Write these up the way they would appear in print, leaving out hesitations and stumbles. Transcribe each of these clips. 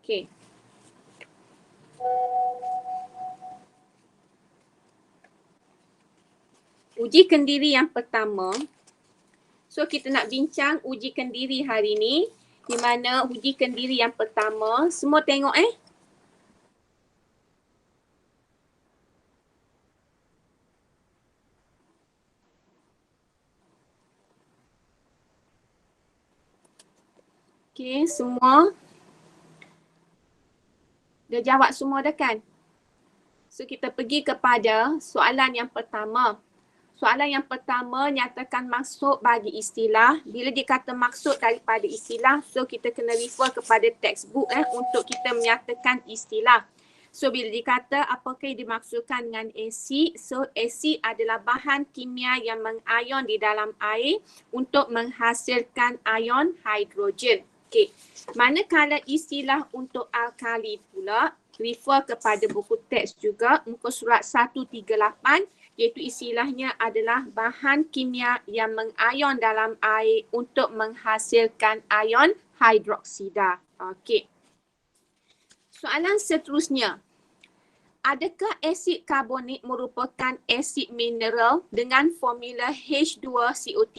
Okey. Uji kendiri yang pertama. So kita nak bincang uji kendiri hari ni. Di mana uji kendiri yang pertama. Semua tengok Okey, semua. Dah jawab semua dah kan? So kita pergi kepada soalan yang pertama. Soalan yang pertama nyatakan maksud bagi istilah. Bila dia kata maksud daripada istilah, so kita kena refer kepada textbook untuk kita menyatakan istilah. So bila dikata apakah yang dimaksudkan dengan asid, so asid adalah bahan kimia yang mengayon di dalam air untuk menghasilkan ion hidrogen. Okey. Manakala istilah untuk alkali pula, refer kepada buku teks juga, muka surat 138, iaitu istilahnya adalah bahan kimia yang mengayon dalam air untuk menghasilkan ion hidroksida. Okey. Soalan seterusnya. Adakah asid karbonik merupakan asid mineral dengan formula H2CO3?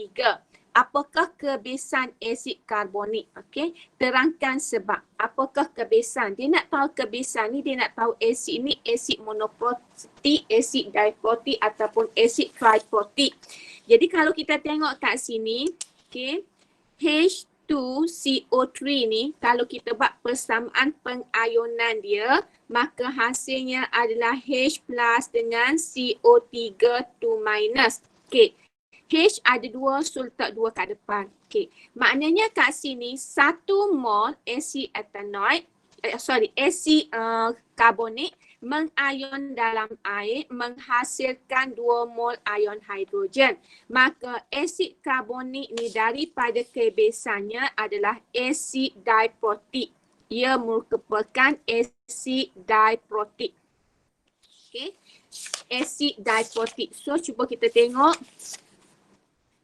Apakah kebiasaan asid karbonik? Okey, terangkan sebab. Apakah kebiasaan? Dia nak tahu kebiasaan ni, dia nak tahu asid ni asid monoprotik, asid diprotik ataupun asid triprotik. Jadi kalau kita tengok kat sini, okey, H2CO3 ni kalau kita buat persamaan pengayonan dia, maka hasilnya adalah H plus dengan CO3 2-. Okey. H ada 2, so letak 2 kat depan. Okey. Maknanya kat sini 1 mol asid etanoid, asid karbonik mengayon dalam air menghasilkan 2 mol ion hidrogen. Maka asid karbonik ni daripada kebiasaannya adalah asid diprotik. Ia merupakan asid diprotik. Okey. Asid diprotik. So cuba kita tengok.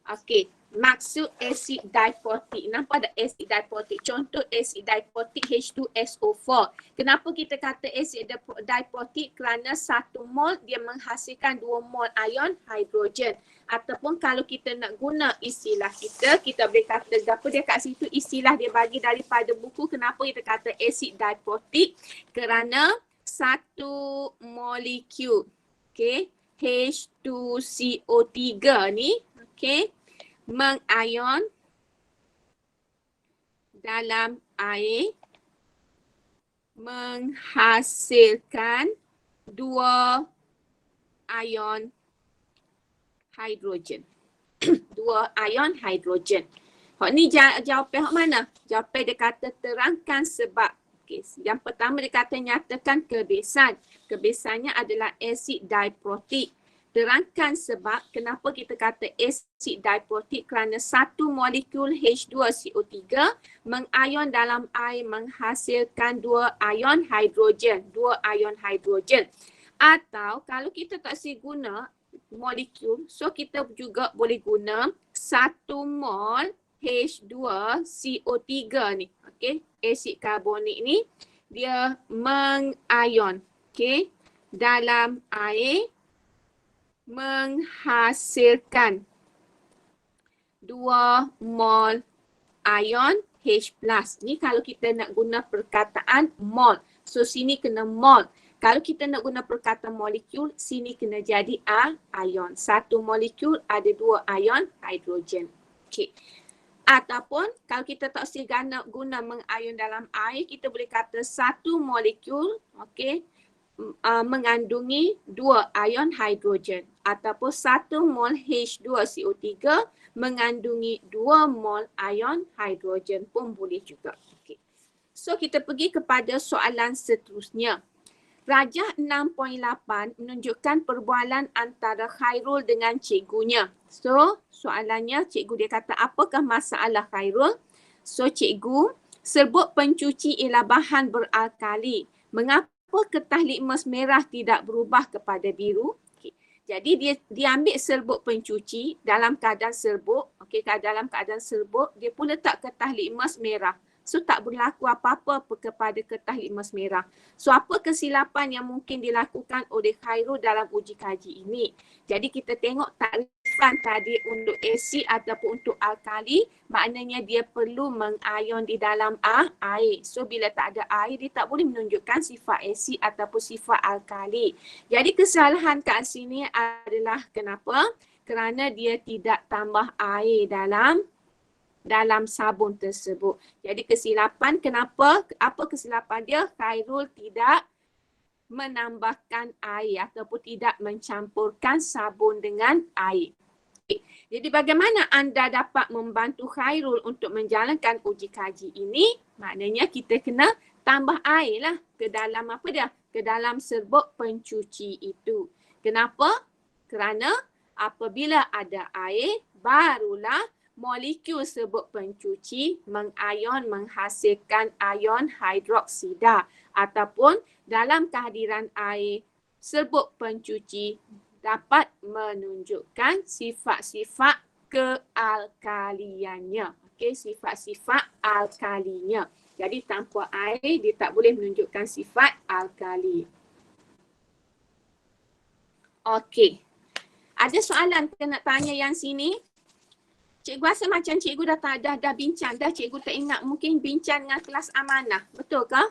Okey, maksud asid diprotik. Nampak ada asid diprotik? Contoh asid diprotik H2SO4. Kenapa kita kata asid diprotik? Kerana 1 mol dia menghasilkan 2 mol ion hidrogen. Ataupun kalau kita nak guna istilah kita boleh kata apa dia kat situ, istilah dia bagi daripada buku. Kenapa kita kata asid diprotik? Kerana 1 molekul, okey, H2CO3 ni, okey, mengayon dalam air menghasilkan 2 ion hidrogen. 2 ion hidrogen. Hak ni jawapan hak mana? Jawapan dia kata terangkan sebab. Okay. Yang pertama dia kata nyatakan kebiasaan. Kebiasaannya adalah asid diprotik. Terangkan sebab kenapa kita kata asid diprotik, kerana 1 molekul H2CO3 mengayon dalam air menghasilkan 2 ion hidrogen. 2 ion hidrogen. Atau kalau kita tak guna molekul, so kita juga boleh guna 1 mol H2CO3 ni. Okey, asid karbonik ni dia mengayon, okey, dalam air menghasilkan 2 mol ion H+. Ni kalau kita nak guna perkataan mol. So sini kena mol. Kalau kita nak guna perkataan molekul, sini kena jadi ion. 1 molekul ada 2 ion hidrogen. Okey. Ataupun kalau kita tak guna mengayon dalam air, kita boleh kata 1 molekul, okey, mengandungi 2 ion hidrogen. Ataupun 1 mol H2CO3 mengandungi 2 mol ion hidrogen pun boleh juga. Okay. So kita pergi kepada soalan seterusnya. Rajah 6.8 menunjukkan perbualan antara Khairul dengan cikgunya. So soalannya, cikgu dia kata apakah masalah Khairul? So cikgu, serbuk pencuci ialah bahan beralkali. Mengapa kertas litmus merah tidak berubah kepada biru? Okay. Jadi dia ambil serbuk pencuci dalam keadaan serbuk, okey, dalam keadaan serbuk, dia pun letak kertas litmus merah. So tak berlaku apa-apa kepada kertas litmus merah. So apa kesilapan yang mungkin dilakukan oleh Khairul dalam uji kaji ini? Jadi kita tengok takrifan tadi untuk asid ataupun untuk alkali, maknanya dia perlu mengayon di dalam air. So bila tak ada air, dia tak boleh menunjukkan sifat asid ataupun sifat alkali. Jadi kesalahan kat sini adalah kenapa? Kerana dia tidak tambah air dalam sabun tersebut. Jadi kesilapan kenapa? Apa kesilapan dia? Khairul tidak menambahkan air ataupun tidak mencampurkan sabun dengan air. Jadi bagaimana anda dapat membantu Khairul untuk menjalankan uji kaji ini? Maknanya kita kena tambah air lah ke dalam apa dia? Ke dalam serbuk pencuci itu. Kenapa? Kerana apabila ada air, barulah molekul serbuk pencuci mengayon menghasilkan ion hidroksida ataupun dalam kehadiran air, serbuk pencuci dapat menunjukkan sifat-sifat kealkaliannya. Okey, sifat-sifat alkalinya. Jadi tanpa air dia tak boleh menunjukkan sifat alkali. Okey. Ada soalan kita nak tanya yang sini? Cikgu rasa macam cikgu dah bincang dah, cikgu tak ingat mungkin bincang dengan kelas amanah. Betul ke?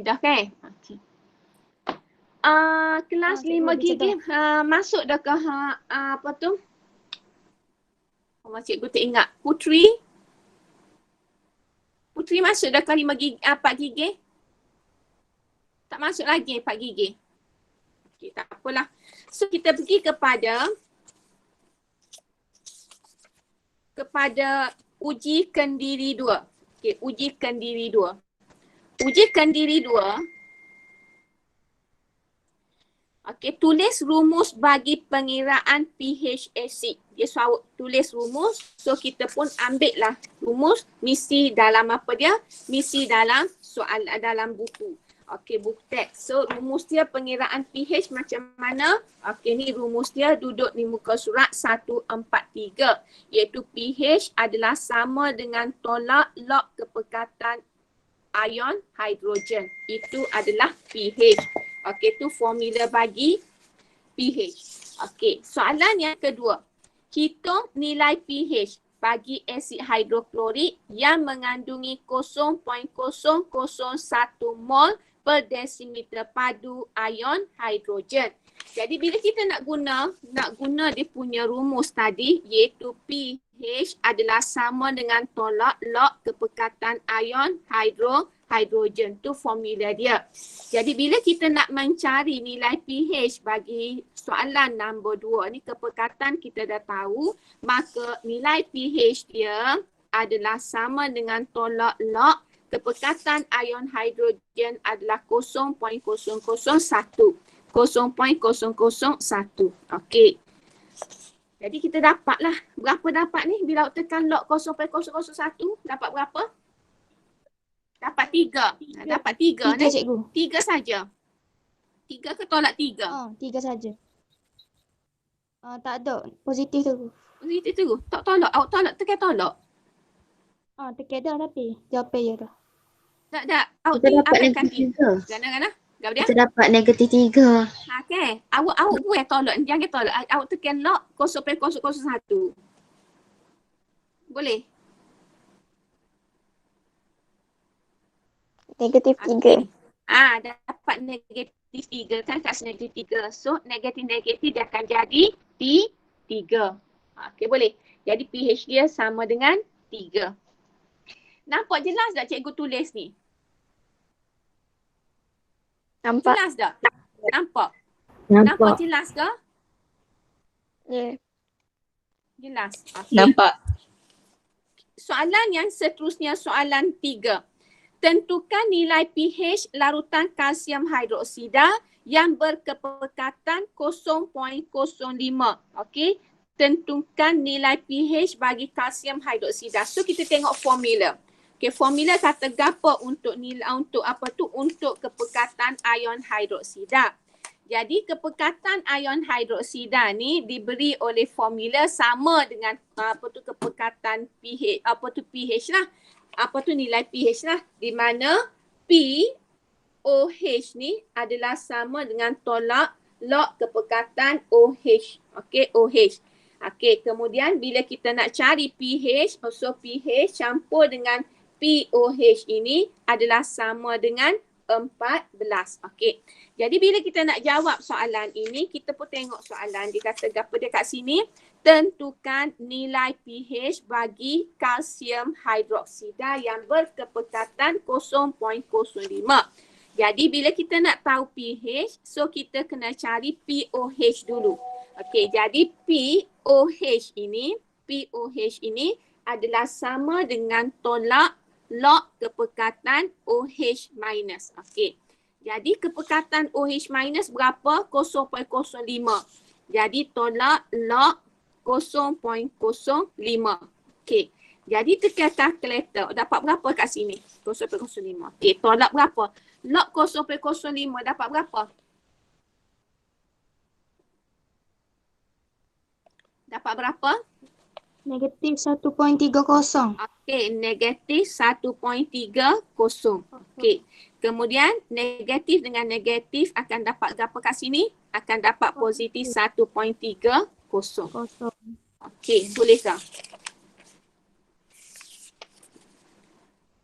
Dah kan? Okey. Kelas 5 gigi masuk dah ke apa tu? Cikgu tak ingat. Putri masuk dah ke 5 gigi, 4 gigi? Tak masuk lagi 4 gigi. Okey, tak apalah. So kita pergi kepada uji kendiri 2. Okey, uji kendiri 2. Uji kendiri 2. Okey, tulis rumus bagi pengiraan pH asid. Dia suruh tulis rumus. So kita pun ambil lah rumus, misi dalam apa dia? Misi dalam soal dalam buku. Okey, buku teks. So rumus dia pengiraan pH macam mana? Okey, ni rumus dia duduk di muka surat 143. Iaitu pH adalah sama dengan tolak log kepekatan ion hidrogen. Itu adalah pH. Okey, itu formula bagi pH. Okey, soalan yang kedua. Hitung nilai pH bagi asid hidroklorik yang mengandungi 0.001 mol per desimeter padu ion hidrogen. Jadi bila kita nak guna dia punya rumus tadi, iaitu pH adalah sama dengan tolak log kepekatan ion hidrogen. Tu formula dia. Jadi bila kita nak mencari nilai pH bagi soalan nombor 2 ni, kepekatan kita dah tahu, maka nilai pH dia adalah sama dengan tolak log kepekatan ion hidrogen adalah 0.001. 0.001. Okey. Jadi kita dapatlah. Berapa dapat ni? Bila tekan log 0.001, dapat berapa? Dapat 3. Dapat 3 ni. Cikgu. 3 saja. 3 ke tolak 3? 3 saja. Tak ada. Positif tu. Positif tu. Tak tolak. Awak tolak, tekan tolak. Tekan dah tapi. Jawapan je dah. Tak. Awak Kita dapat ambilkan negatif 3. Gana. Gap dia? Kita dapat negatif 3. Okey. Awak boleh tolak. Jangan tolak. Awak tekan log 0.001. Boleh? Negatif 3. Okay. Dapat negatif 3 kan, kat negatif 3. So negatif dia akan jadi 3. Okey, boleh. Jadi pH dia sama dengan 3. Nampak jelas tak cikgu tulis ni? Nampak? Jelas tak? Nampak jelas ke? Ya. Jelas. Okay. Nampak. Soalan yang seterusnya, soalan 3. Tentukan nilai pH larutan kalsium hidroksida yang berkepekatan 0.05. Okey. Tentukan nilai pH bagi kalsium hidroksida. So kita tengok formula. Okey, formula kata gapo untuk nilai untuk apa tu? Untuk kepekatan ion hidroksida. Jadi kepekatan ion hidroksida ni diberi oleh formula sama dengan kepekatan pH, pH lah. Nilai pH lah, di mana POH ni adalah sama dengan tolak log kepekatan OH. Okey, OH. Okey, kemudian bila kita nak cari pH, so pH campur dengan POH ini adalah sama dengan 14. Okey. Jadi bila kita nak jawab soalan ini, kita pun tengok soalan dia kata apa dia kat sini. Tentukan nilai pH bagi kalsium hidroksida yang berkepekatan 0.05. Jadi bila kita nak tahu pH, so kita kena cari POH dulu. Okey, jadi POH ini adalah sama dengan tolak log kepekatan OH minus. Okey. Jadi kepekatan OH minus berapa? 0.05. Jadi tolak log 0.05. Okey. Jadi tekan kalkulator. Dapat berapa kat sini? 0.05. Okey, tolak berapa? Log 0.05 dapat berapa? Dapat berapa? Negatif 1.30. Okey, negatif 1.30. Okey. Kemudian negatif dengan negatif akan dapat berapa kat sini? Akan dapat positif 1.30. Okey, bolehkah?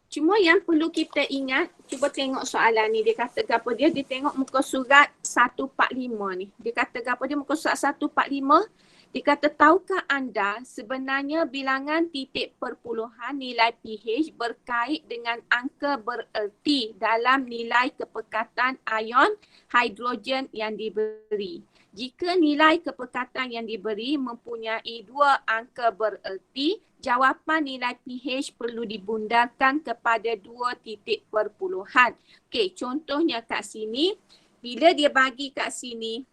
Cuma yang perlu kita ingat, cuba tengok soalan ni. Dia kata apa dia? Dia tengok muka surat 145 ni. Dia kata apa dia muka surat 145? Dia kata, tahukah anda sebenarnya bilangan titik perpuluhan nilai pH berkait dengan angka bererti dalam nilai kepekatan ion hidrogen yang diberi. Jika nilai kepekatan yang diberi mempunyai dua angka bererti, jawapan nilai pH perlu dibundarkan kepada dua titik perpuluhan. Okey, contohnya kat sini, bila dia bagi kat sini,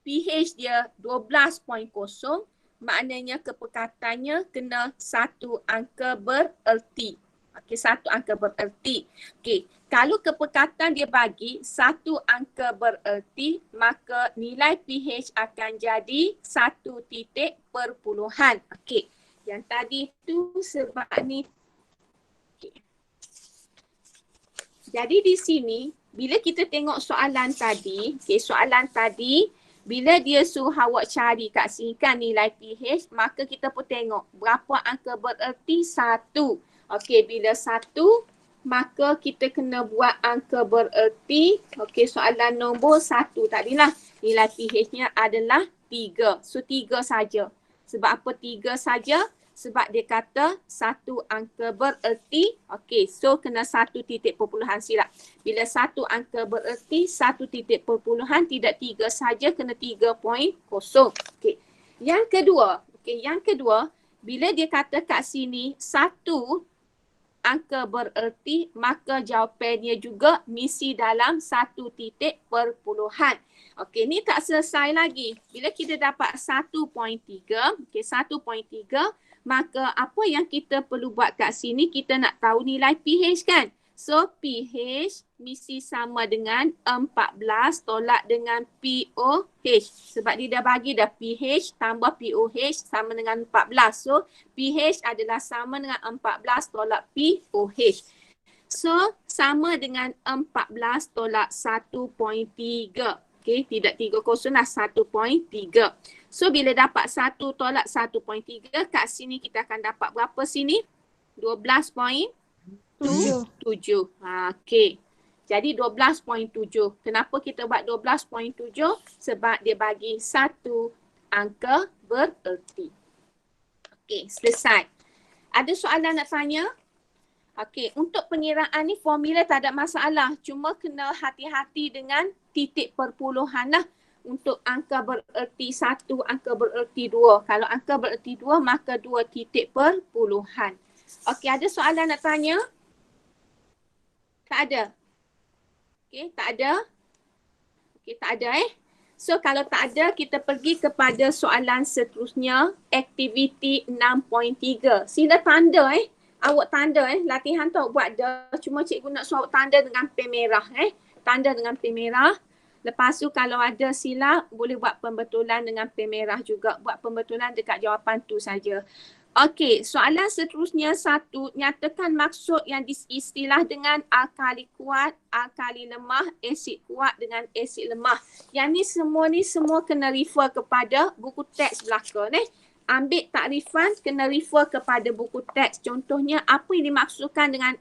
pH dia 12.0, maknanya kepekatannya kena satu angka bererti. Okey, satu angka bererti. Okey, kalau kepekatan dia bagi satu angka bererti, maka nilai pH akan jadi satu titik perpuluhan. Okey, yang tadi tu sebab ni. Okay. Jadi di sini, bila kita tengok soalan tadi, soalan tadi, bila dia suruh awak cari kat sini kan nilai pH, maka kita pun tengok berapa angka bererti? 1. Okey, bila 1, maka kita kena buat angka bererti. Okey, soalan nombor 1 tadilah. Nilai pH-nya adalah 3. So 3 saja. Sebab apa 3 saja? Sebab dia kata satu angka bererti. Okey, so kena satu titik perpuluhan, silap. Bila satu angka bererti, satu titik perpuluhan, tidak 3 saja, kena 3.0. Okey. Yang kedua, bila dia kata kat sini satu angka bererti, maka jawapannya juga mesti dalam satu titik perpuluhan. Okey, ni tak selesai lagi. Bila kita dapat 1.3, okey, 1.3, maka apa yang kita perlu buat kat sini, kita nak tahu nilai pH kan? So pH mesti sama dengan 14 tolak dengan POH. Sebab dia dah bagi dah pH tambah POH sama dengan 14. So pH adalah sama dengan 14 tolak POH. So sama dengan 14 tolak 1.3. Okey, tidak 30 lah, 1.3. So bila dapat 1 tolak 1.3, kat sini kita akan dapat berapa sini? 12.7. Okey. Jadi 12.7. Kenapa kita buat 12.7? Sebab dia bagi satu angka bererti. Okey, selesai. Ada soalan nak tanya? Okey, untuk pengiraan ni formula tak ada masalah. Cuma kena hati-hati dengan titik perpuluhan lah. Untuk angka bererti 1, angka bererti 2. Kalau angka bererti 2, maka 2 titik perpuluhan. Okey, ada soalan nak tanya? Tak ada? Okey, tak ada? Okey, tak ada So kalau tak ada, kita pergi kepada soalan seterusnya. Aktiviti 6.3. Sila tanda Awak tanda latihan tu awak buat dah. Cuma cikgu nak suruh awak tanda dengan pen merah Tanda dengan pen merah. Lepas tu kalau ada silap, boleh buat pembetulan dengan pen merah juga. Buat pembetulan dekat jawapan tu saja. Okey, soalan seterusnya satu, nyatakan maksud yang diistilah dengan alkali kuat, alkali lemah, asid kuat dengan asid lemah. Yang ni semua kena refer kepada buku teks belaka ni. Ambil takrifan, kena refer kepada buku teks. Contohnya, apa yang dimaksudkan dengan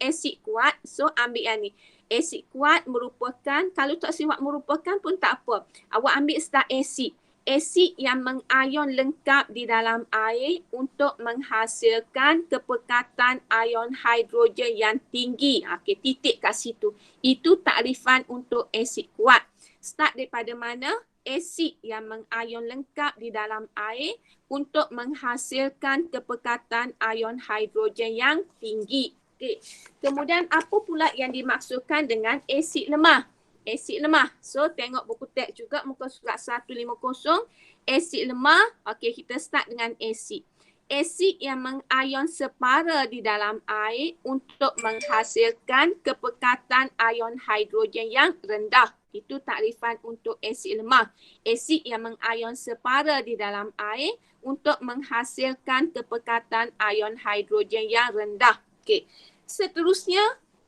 asid kuat? So, ambil yang ni. Asid kuat merupakan, kalau tak siap merupakan pun tak apa. Awak ambil start asid. Asid yang mengayon lengkap di dalam air untuk menghasilkan kepekatan ion hidrogen yang tinggi. Okey, titik kat situ. Itu takrifan untuk asid kuat. Start daripada mana? Asid yang mengayon lengkap di dalam air untuk menghasilkan kepekatan ion hidrogen yang tinggi. Okey. Kemudian apa pula yang dimaksudkan dengan asid lemah? Asid lemah. So, tengok buku teks juga muka surat 150. Asid lemah. Okey, kita start dengan asid. Asid yang mengayon separa di dalam air untuk menghasilkan kepekatan ion hidrogen yang rendah. Itu takrifan untuk asid lemah. Asid yang mengayon separa di dalam air untuk menghasilkan kepekatan ion hidrogen yang rendah. Okey. Seterusnya,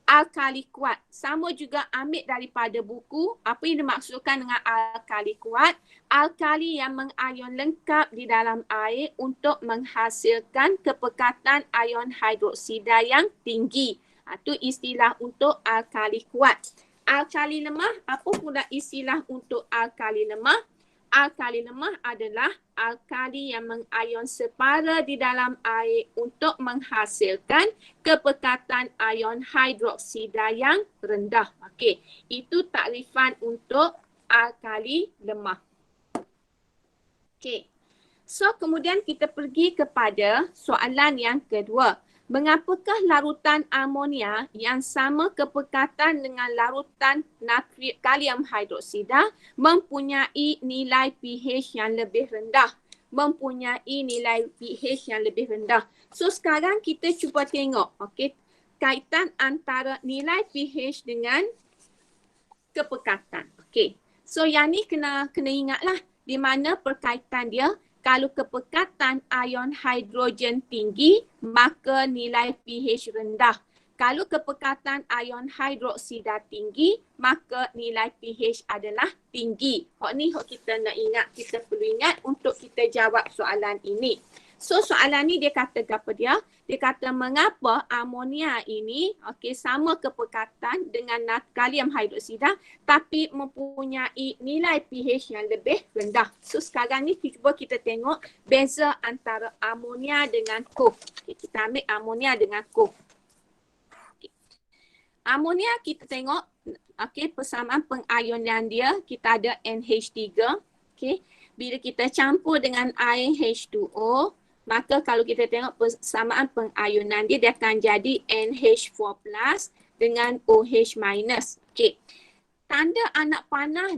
alkali kuat. Sama juga ambil daripada buku. Apa yang dimaksudkan dengan alkali kuat? Alkali yang mengayon lengkap di dalam air untuk menghasilkan kepekatan ion hidroksida yang tinggi. Itu istilah untuk alkali kuat. Alkali lemah, apa pula istilah untuk alkali lemah? Alkali lemah adalah alkali yang mengayon separa di dalam air untuk menghasilkan kepekatan ion hidroksida yang rendah. Okey, itu takrifan untuk alkali lemah. Okey. So, kemudian kita pergi kepada soalan yang kedua. Mengapakah larutan amonia yang sama kepekatan dengan larutan kalium hidroksida mempunyai nilai pH yang lebih rendah? Mempunyai nilai pH yang lebih rendah. So, sekarang kita cuba tengok, okey, kaitan antara nilai pH dengan kepekatan. Okey. So, yang ni kena ingatlah di mana perkaitan dia. Kalau kepekatan ion hidrogen tinggi, maka nilai pH rendah. Kalau kepekatan ion hidroksida tinggi, maka nilai pH adalah tinggi. Hak ni hak kita nak ingat, kita perlu ingat untuk kita jawab soalan ini. So soalan ni dia kata apa dia? Dia kata mengapa amonia ini sama kepekatan dengan kalium hidroksida tapi mempunyai nilai pH yang lebih rendah. So sekarang ni cuba kita tengok beza antara amonia dengan KOH. Kita ambil amonia dengan KOH. Amonia kita tengok persamaan pengayunan dia, kita ada NH3. Bila kita campur dengan air H2O, maka kalau kita tengok persamaan pengayunan dia, dia akan jadi NH4+ dengan OH-. Tanda anak panah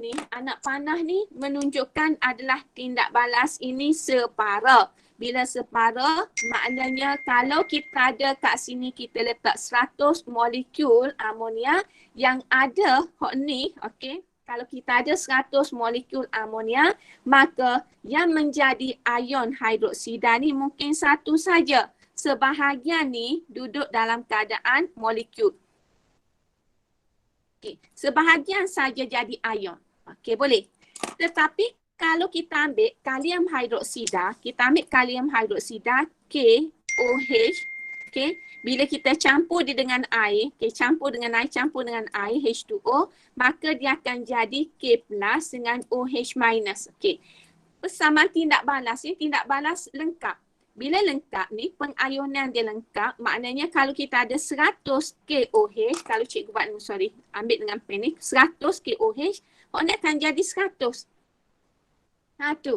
ni menunjukkan adalah tindak balas ini separa. Bila separa, maknanya kalau kita ada kat sini kita letak 100 molekul amonia yang ada hak ni, kalau kita ada 100 molekul amonia, maka yang menjadi ion hidroksida ni mungkin satu saja. Sebahagian ni duduk dalam keadaan molekul. Sebahagian saja jadi ion. Boleh. Tetapi kalau kita ambil kalium hidroksida, KOH, bila kita campur dia dengan air, campur dengan air H2O, maka dia akan jadi K+ dengan OH-. Persamaan tindak balas ni, tindak balas lengkap. Bila lengkap ni, pengayunan dia lengkap, maknanya kalau kita ada 100 KOH, kalau cikgu buat ni, ambil dengan pen ni, 100 KOH, ni akan jadi 100. Tu.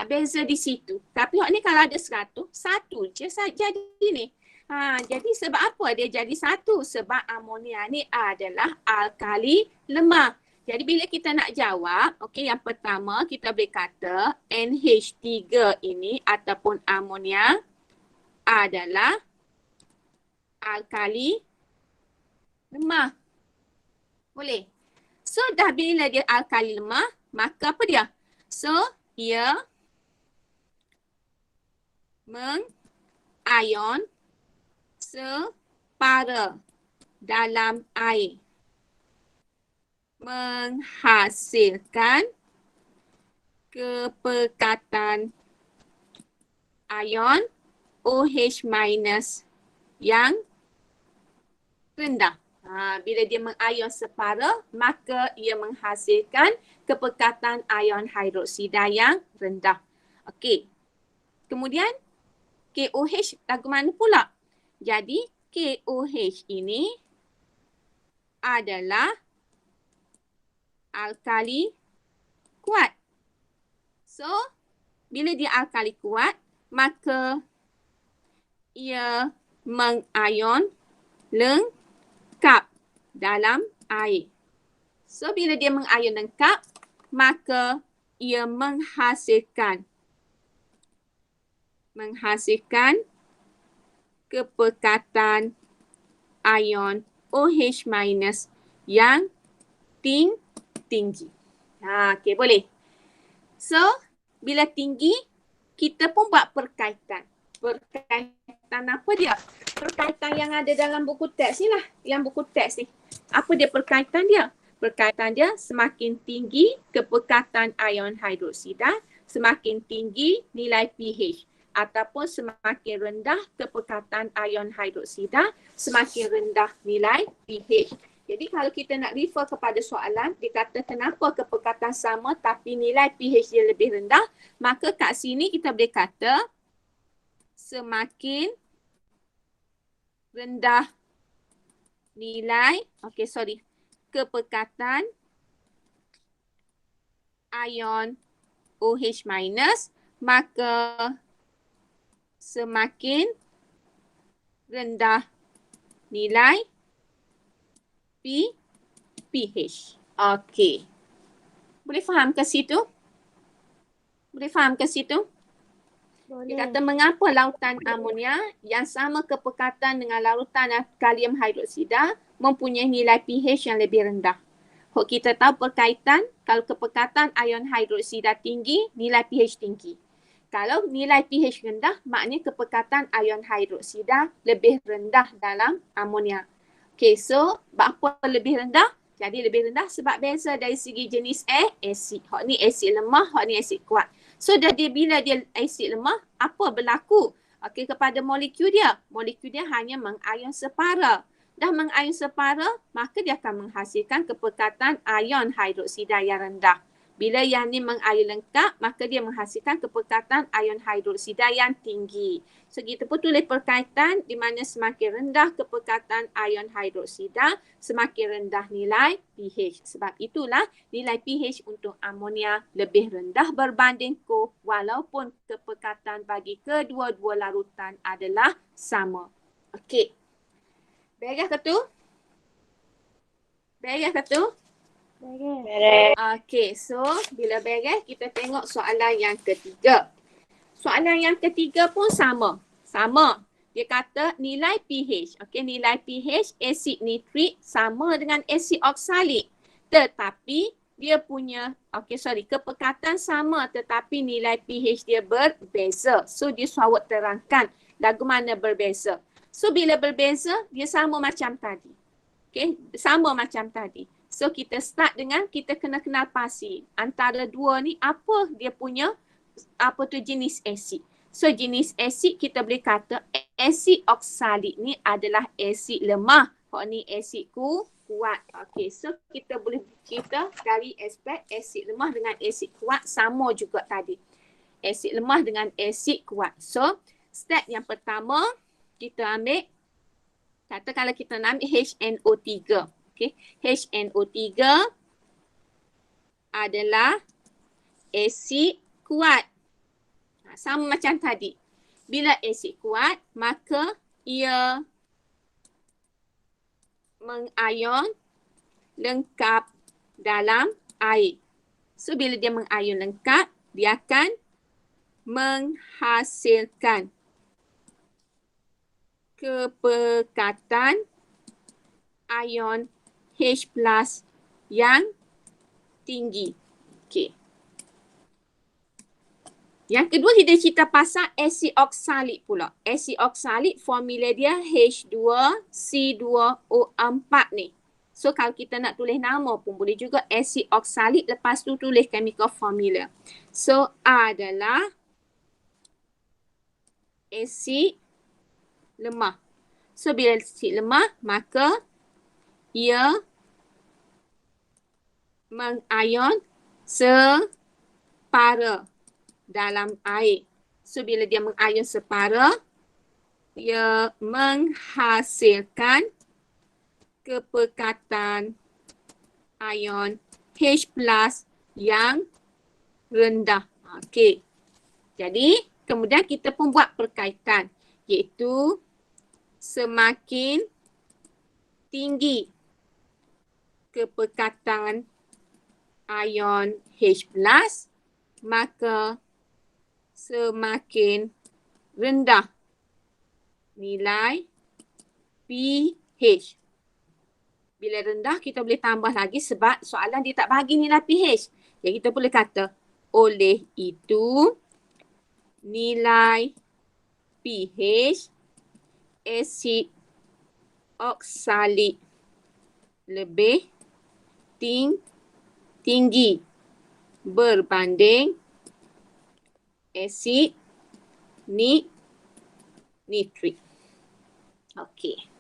Beza di situ. Tapi ni kalau ada 100, satu je jadi ni. Jadi sebab apa dia jadi satu? Sebab amonia ni adalah alkali lemah. Jadi bila kita nak jawab, yang pertama kita boleh kata NH3 ini ataupun amonia adalah alkali lemah. Boleh? So dah bila dia alkali lemah, maka apa dia? So ia mengion separa dalam air, menghasilkan kepekatan ion OH- yang rendah. Bila dia mengion separa, maka ia menghasilkan kepekatan ion hidroksida yang rendah. Okey. Kemudian KOH lagu mana pula? Jadi KOH ini adalah alkali kuat. So, bila dia alkali kuat, maka ia mengion lengkap dalam air. So, bila dia mengion lengkap, maka ia menghasilkan kepekatan ion OH- yang tinggi. Okey, boleh. So, bila tinggi, kita pun buat perkaitan. Perkaitan apa dia? Perkaitan yang ada dalam buku teks ni lah. Yang buku teks ni. Apa dia perkaitan dia? Perkaitan dia semakin tinggi kepekatan ion hidroksida, semakin tinggi nilai pH. Ataupun semakin rendah kepekatan ion hidroksida, semakin rendah nilai pH. Jadi kalau kita nak refer kepada soalan, dia kata kenapa kepekatan sama tapi nilai pH dia lebih rendah, maka kat sini kita boleh kata semakin rendah nilai, kepekatan ion OH-, maka semakin rendah nilai pH. Okey. Boleh faham ke situ? Boleh faham ke situ? Boleh. Dia kata mengapa lautan amonia yang sama kepekatan dengan lautan kalium hidroksida mempunyai nilai pH yang lebih rendah. Kita tahu perkaitan, kalau kepekatan ion hidroksida tinggi, nilai pH tinggi. Kalau nilai pH rendah, maknanya kepekatan ion hidroksida lebih rendah dalam amonia. Okay, so apa lebih rendah? Jadi lebih rendah sebab beza dari segi jenis asid. Hak ni asid lemah, hak ni asid kuat. So bila dia asid lemah, apa berlaku? Okay, kepada molekul dia. Molekul dia hanya mengion separa. Dah mengion separa, maka dia akan menghasilkan kepekatan ion hidroksida yang rendah. Bila yang ni mengion lengkap, maka dia menghasilkan kepekatan ion hidroksida yang tinggi. So kita pun tulis perkaitan di mana semakin rendah kepekatan ion hidroksida, semakin rendah nilai pH. Sebab itulah nilai pH untuk amonia lebih rendah berbanding KO walaupun kepekatan bagi kedua-dua larutan adalah sama. Okey. Beres ke tu? Beres ke tu? Beres. Okey, so bila beres kita tengok soalan yang ketiga. Soalan yang ketiga pun sama. Sama. Dia kata nilai pH. Okey, nilai pH asid nitrik sama dengan asid oksalik. Tetapi dia punya, kepekatan sama tetapi nilai pH dia berbeza. So dia sawat terangkan lagu mana berbeza. So bila berbeza, dia sama macam tadi. Okay, sama macam tadi. So kita start dengan kita kena kenal pasti. Antara dua ni apa dia punya, jenis asid. So jenis asid kita boleh kata asid oksalik ni adalah asid lemah. Hak ni asid kuat. Okay, so kita boleh cerita dari aspek asid lemah dengan asid kuat sama juga tadi. Asid lemah dengan asid kuat. So step yang pertama kita ambil, kata kalau kita nak ambil HNO3. Okay. HNO3 adalah asid kuat. Sama macam tadi. Bila asid kuat, maka ia mengion lengkap dalam air. So bila dia mengion lengkap, dia akan menghasilkan kepekatan ion H+ yang tinggi. Okey. Yang kedua kita cerita pasal asid oksalik pula. Asid oksalik formula dia H2C2O4 ni. So kalau kita nak tulis nama pun boleh juga asid oksalik, lepas tu tulis chemical formula. So A adalah asid lemah. So bila asid lemah maka ia mengion separa dalam air. So bila dia mengion separa, ia menghasilkan kepekatan ion H+ yang rendah. Okey. Jadi kemudian kita pun buat perkaitan, iaitu semakin tinggi kepekatan ion H+, maka semakin rendah nilai pH. Bila rendah kita boleh tambah lagi sebab soalan dia tak bagi nilai pH. Jadi kita boleh kata oleh itu nilai pH asid oksalik lebih tinggi berbanding asid nitrik. Okey.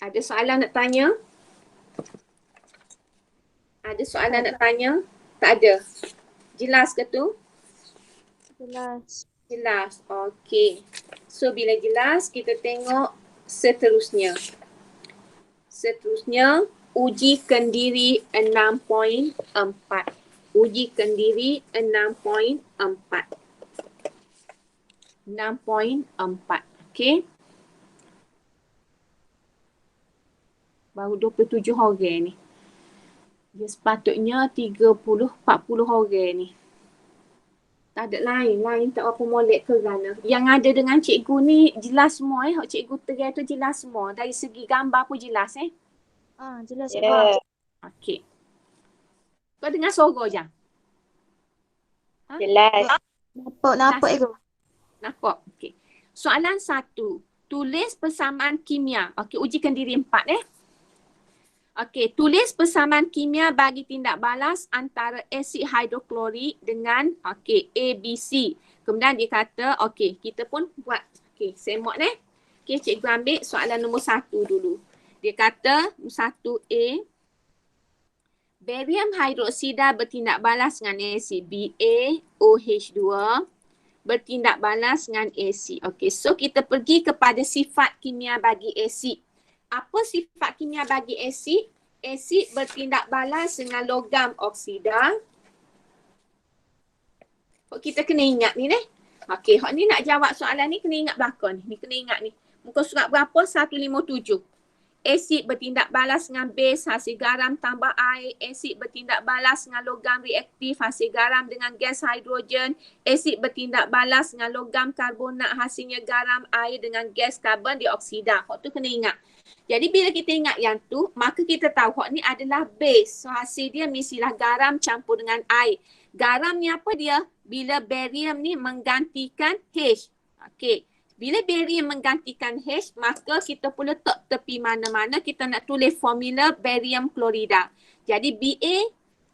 Ada soalan nak tanya? Ada soalan nak tanya? Tak ada. Jelas ke tu? Jelas. Jelas. Okey. So bila jelas kita tengok seterusnya. Seterusnya uji kendiri 6.4. Uji kendiri 6.4. 6.4. Okey. Baru 27 orang ni. Dia sepatutnya 30-40 orang ni. Tak ada lain tak apa molek ke kerana. Yang ada dengan cikgu ni jelas semua Cikgu terai tu jelas semua. Dari segi gambar pun jelas Jelas. Yeah. Okey. Kau dengar suara je? Jelas. Nampak itu. Nampak? Okey. Soalan 1. Tulis persamaan kimia. Okey, uji kendiri 4 Okey, tulis persamaan kimia bagi tindak balas antara asid hidroklorik dengan A, B, C. Kemudian dia kata, okey, kita pun buat. Okey, semak Okey, cikgu ambil soalan nombor 1 dulu. Dia kata 1A, barium hidroksida bertindak balas dengan asid BaOH2 bertindak balas dengan asid. Okey, so kita pergi kepada sifat kimia bagi asid. Apa sifat kimia bagi asid? Asid bertindak balas dengan logam oksida. Kita kena ingat ni Okey, hok ni nak jawab soalan ni kena ingat belakang ni. Ni kena ingat ni. Muka surat berapa? 157. Asid bertindak balas dengan base hasil garam tambah air. Asid bertindak balas dengan logam reaktif hasil garam dengan gas hidrogen. Asid bertindak balas dengan logam karbonat hasilnya garam air dengan gas karbon dioksida. Hok tu kena ingat. Jadi bila kita ingat yang tu, maka kita tahu hok ni adalah base. So hasil dia mestilah garam campur dengan air. Garam ni apa dia? Bila barium ni menggantikan H. Okey. Bila barium menggantikan H, maka kita pun letak tepi mana-mana kita nak tulis formula barium klorida. Jadi Ba,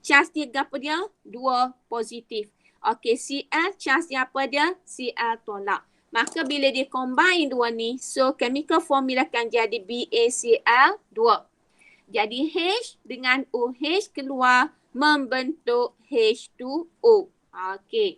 charge dia apa dia? 2 positif. Okey, Cl, charge dia apa dia? Cl tolak. Maka bila dia combine dua ni, so chemical formula akan jadi BaCl2. Jadi H dengan OH keluar membentuk H2O. Okey.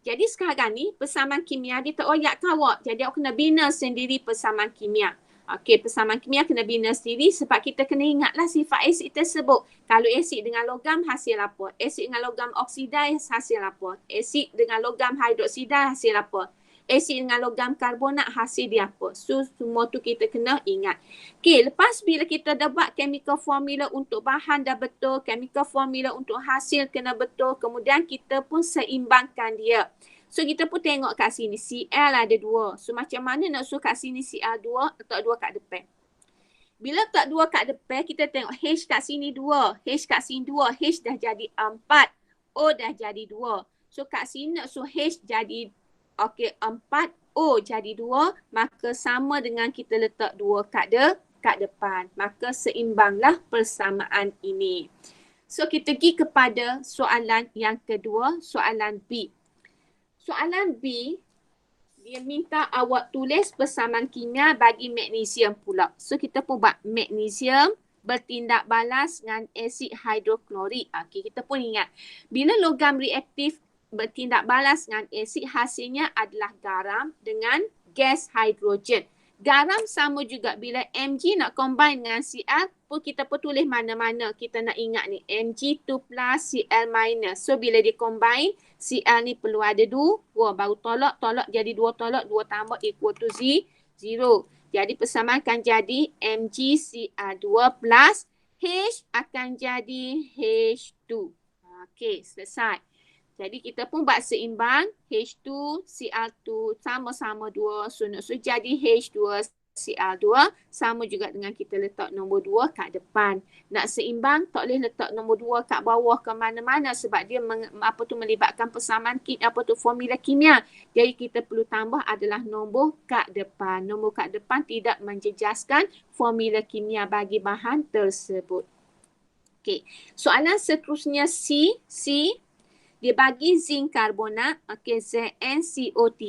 Jadi sekarang ni persamaan kimia dia teroyak kawak. Jadi awak kena bina sendiri persamaan kimia. Okey, persamaan kimia kena bina sendiri sebab kita kena ingatlah sifat asid tersebut. Kalau asid dengan logam hasil apa? Asid dengan logam oksida hasil apa? Asid dengan logam hidroksida hasil apa? Asid dengan logam karbonat hasil dia apa? So semua tu kita kena ingat. Okey, lepas bila kita dah buat chemical formula untuk bahan dah betul, chemical formula untuk hasil kena betul, kemudian kita pun seimbangkan dia. So kita pun tengok kat sini Cl ada 2. So macam mana nak suruh kat sini Cl2, letak 2 kat depan. Bila letak 2 kat depan, kita tengok H kat sini 2, H kat sini 2, H dah jadi 4, O dah jadi 2. So kat sini, so H jadi 4, O jadi 2, maka sama dengan kita letak 2 kat depan. Maka seimbanglah persamaan ini. So kita pergi kepada soalan yang kedua, soalan B. Soalan B, dia minta awak tulis persamaan kimia bagi magnesium pula. So kita pun buat magnesium bertindak balas dengan asid hidroklorik. Okey, kita pun ingat bila logam reaktif bertindak balas dengan asid, hasilnya adalah garam dengan gas hidrogen. Garam sama juga bila Mg nak combine dengan Cl pun kita pun tulis mana-mana. Kita nak ingat ni Mg2 plus Cl minus. So bila dia combine, Cl ni perlu ada 2, baru tolak jadi 2 tolak 2 tambah equal to 0. Jadi persamaan akan jadi MgCl2 plus H akan jadi H2. Okey, selesai. Jadi kita pun buat seimbang H2, Cl2 sama-sama 2. So jadi H2, Cl2 sama juga dengan kita letak nombor 2 kat depan. Nak seimbang tak boleh letak nombor 2 kat bawah ke mana-mana sebab dia melibatkan persamaan formula kimia. Jadi kita perlu tambah adalah nombor kat depan. Nombor kat depan tidak menjejaskan formula kimia bagi bahan tersebut. Okey. Soalan seterusnya C. Dia bagi zinc karbonat, ZnCO3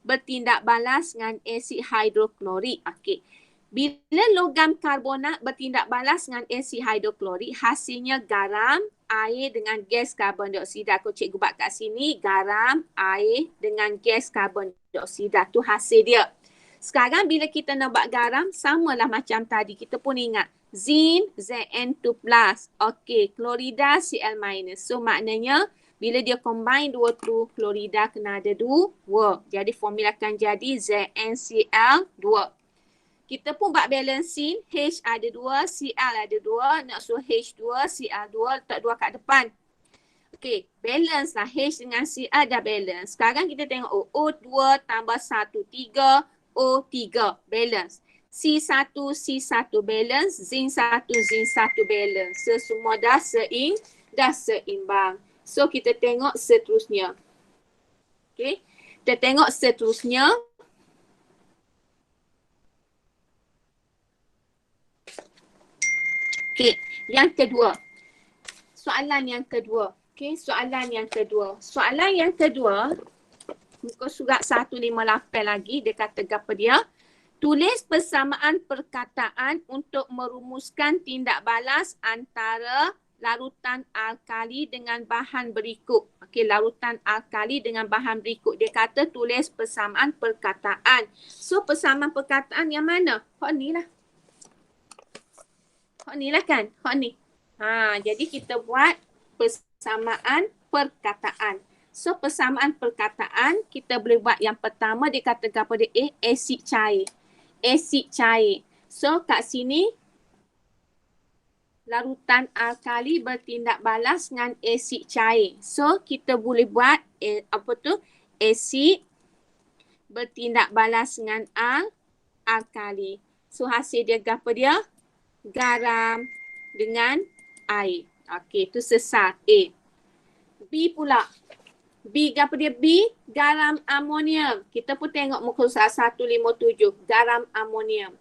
bertindak balas dengan asid hidroklorik. Okey. Bila logam karbonat bertindak balas dengan asid hidroklorik, hasilnya garam, air dengan gas karbon dioksida. Aku cikgu buat kat sini, garam, air dengan gas karbon dioksida. Tu hasil dia. Sekarang bila kita nak buat garam, samalah macam tadi. Kita pun ingat, zinc, Zn2+. Okey, klorida, Cl-. So maknanya, bila dia combine 2 tu, klorida kena ada 2. Jadi formula akan jadi ZnCl2. Kita pun buat balancing. H ada 2, Cl ada 2. Nak suruh H2, Cl2, letak 2 kat depan. Okey, balance lah. H dengan Cl dah balance. Sekarang kita tengok O2 tambah 1, 3. O3 balance. C1 balance. Zinc 1 balance. So semua dah seimbang. So kita tengok seterusnya. Okey. Kita tengok seterusnya. Okey, yang kedua. Soalan yang kedua. Okey, soalan yang kedua. Soalan yang kedua, muka surat 158 lagi, dia kata apa dia? Tulis persamaan perkataan untuk merumuskan tindak balas antara larutan alkali dengan bahan berikut. Okey, larutan alkali dengan bahan berikut. Dia kata tulis persamaan perkataan. So, persamaan perkataan yang mana? Hak ni lah. Hak ni lah kan? Hak ni. Jadi kita buat persamaan perkataan. So, persamaan perkataan, kita boleh buat yang pertama, dia kata apa dia? Asid cair. Asid cair. So, kat sini, larutan alkali bertindak balas dengan asid cair. So, kita boleh buat asid bertindak balas dengan alkali. So, hasil dia apa dia? Garam dengan air. Okey, itu sesar A. B pula. B apa dia? B, garam amonium. Kita pun tengok muka surat 157. Garam amonium.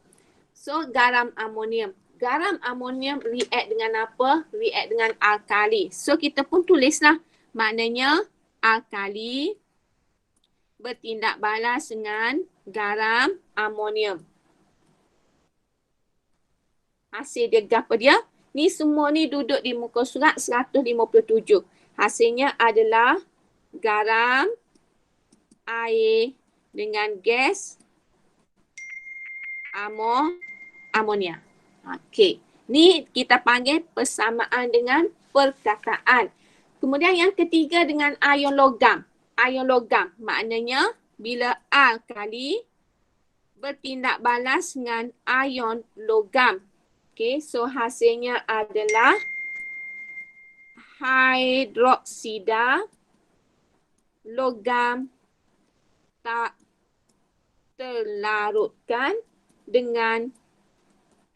So, garam amonium. Garam amonium react dengan apa? React dengan alkali. So, kita pun tulislah. Maknanya, alkali bertindak balas dengan garam amonium. Hasil dia apa dia? Ni semua ni duduk di muka surat 157. Hasilnya adalah garam, air dengan gas amonia. Okey. Ni kita panggil persamaan dengan perkataan. Kemudian yang ketiga dengan ion logam. Ion logam maknanya bila alkali bertindak balas dengan ion logam. Okey, so hasilnya adalah hidroksida logam tak terlarutkan dengan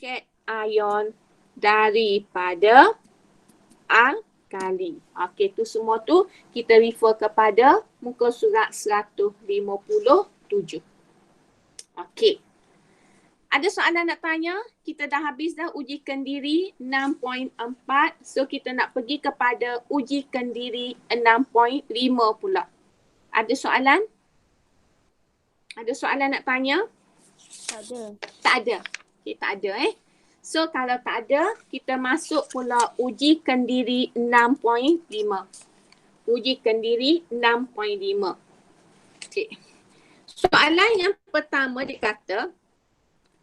ket ion daripada alkali. Okey, tu semua tu kita refer kepada muka surat 157. Okey. Ada soalan nak tanya? Kita dah habis dah uji kendiri 6.4. So kita nak pergi kepada uji kendiri 6.5 pula. Ada soalan? Ada soalan nak tanya? Tak ada. Tak ada. Okey, tak ada So kalau tak ada, kita masuk pula uji kendiri 6.5. Uji kendiri 6.5. Okey. Soalan yang pertama dia kata,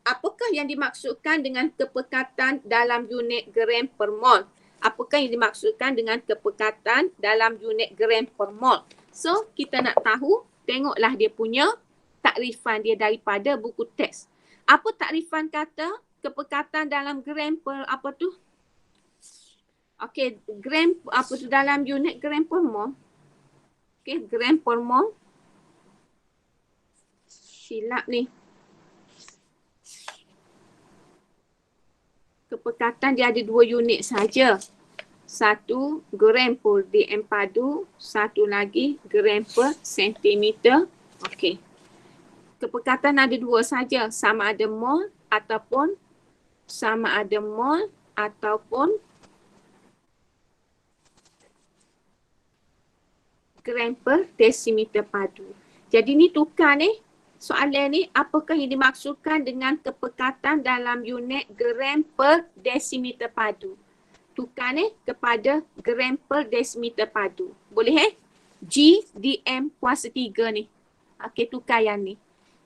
apakah yang dimaksudkan dengan kepekatan dalam unit gram per mol? Apakah yang dimaksudkan dengan kepekatan dalam unit gram per mol? So, kita nak tahu, tengoklah dia punya takrifan dia daripada buku teks. Apa takrifan kata kepekatan dalam gram per apa tu? Okey, gram apa tu dalam unit gram per mol? Okey, gram per mol. Silap ni. Kepekatan dia ada 2 unit saja. Satu gram per dm padu, satu lagi gram per sentimeter. Okey. Kepekatan ada 2 saja, sama ada mol ataupun gram per desimeter padu. Jadi ni tukar ni. Soalan ni, apakah yang dimaksudkan dengan kepekatan dalam unit gram per desimeter padu? Tukar ni kepada gram per desimeter padu. Boleh G dm kuasa 3 ni. Okey, tukar yang ni.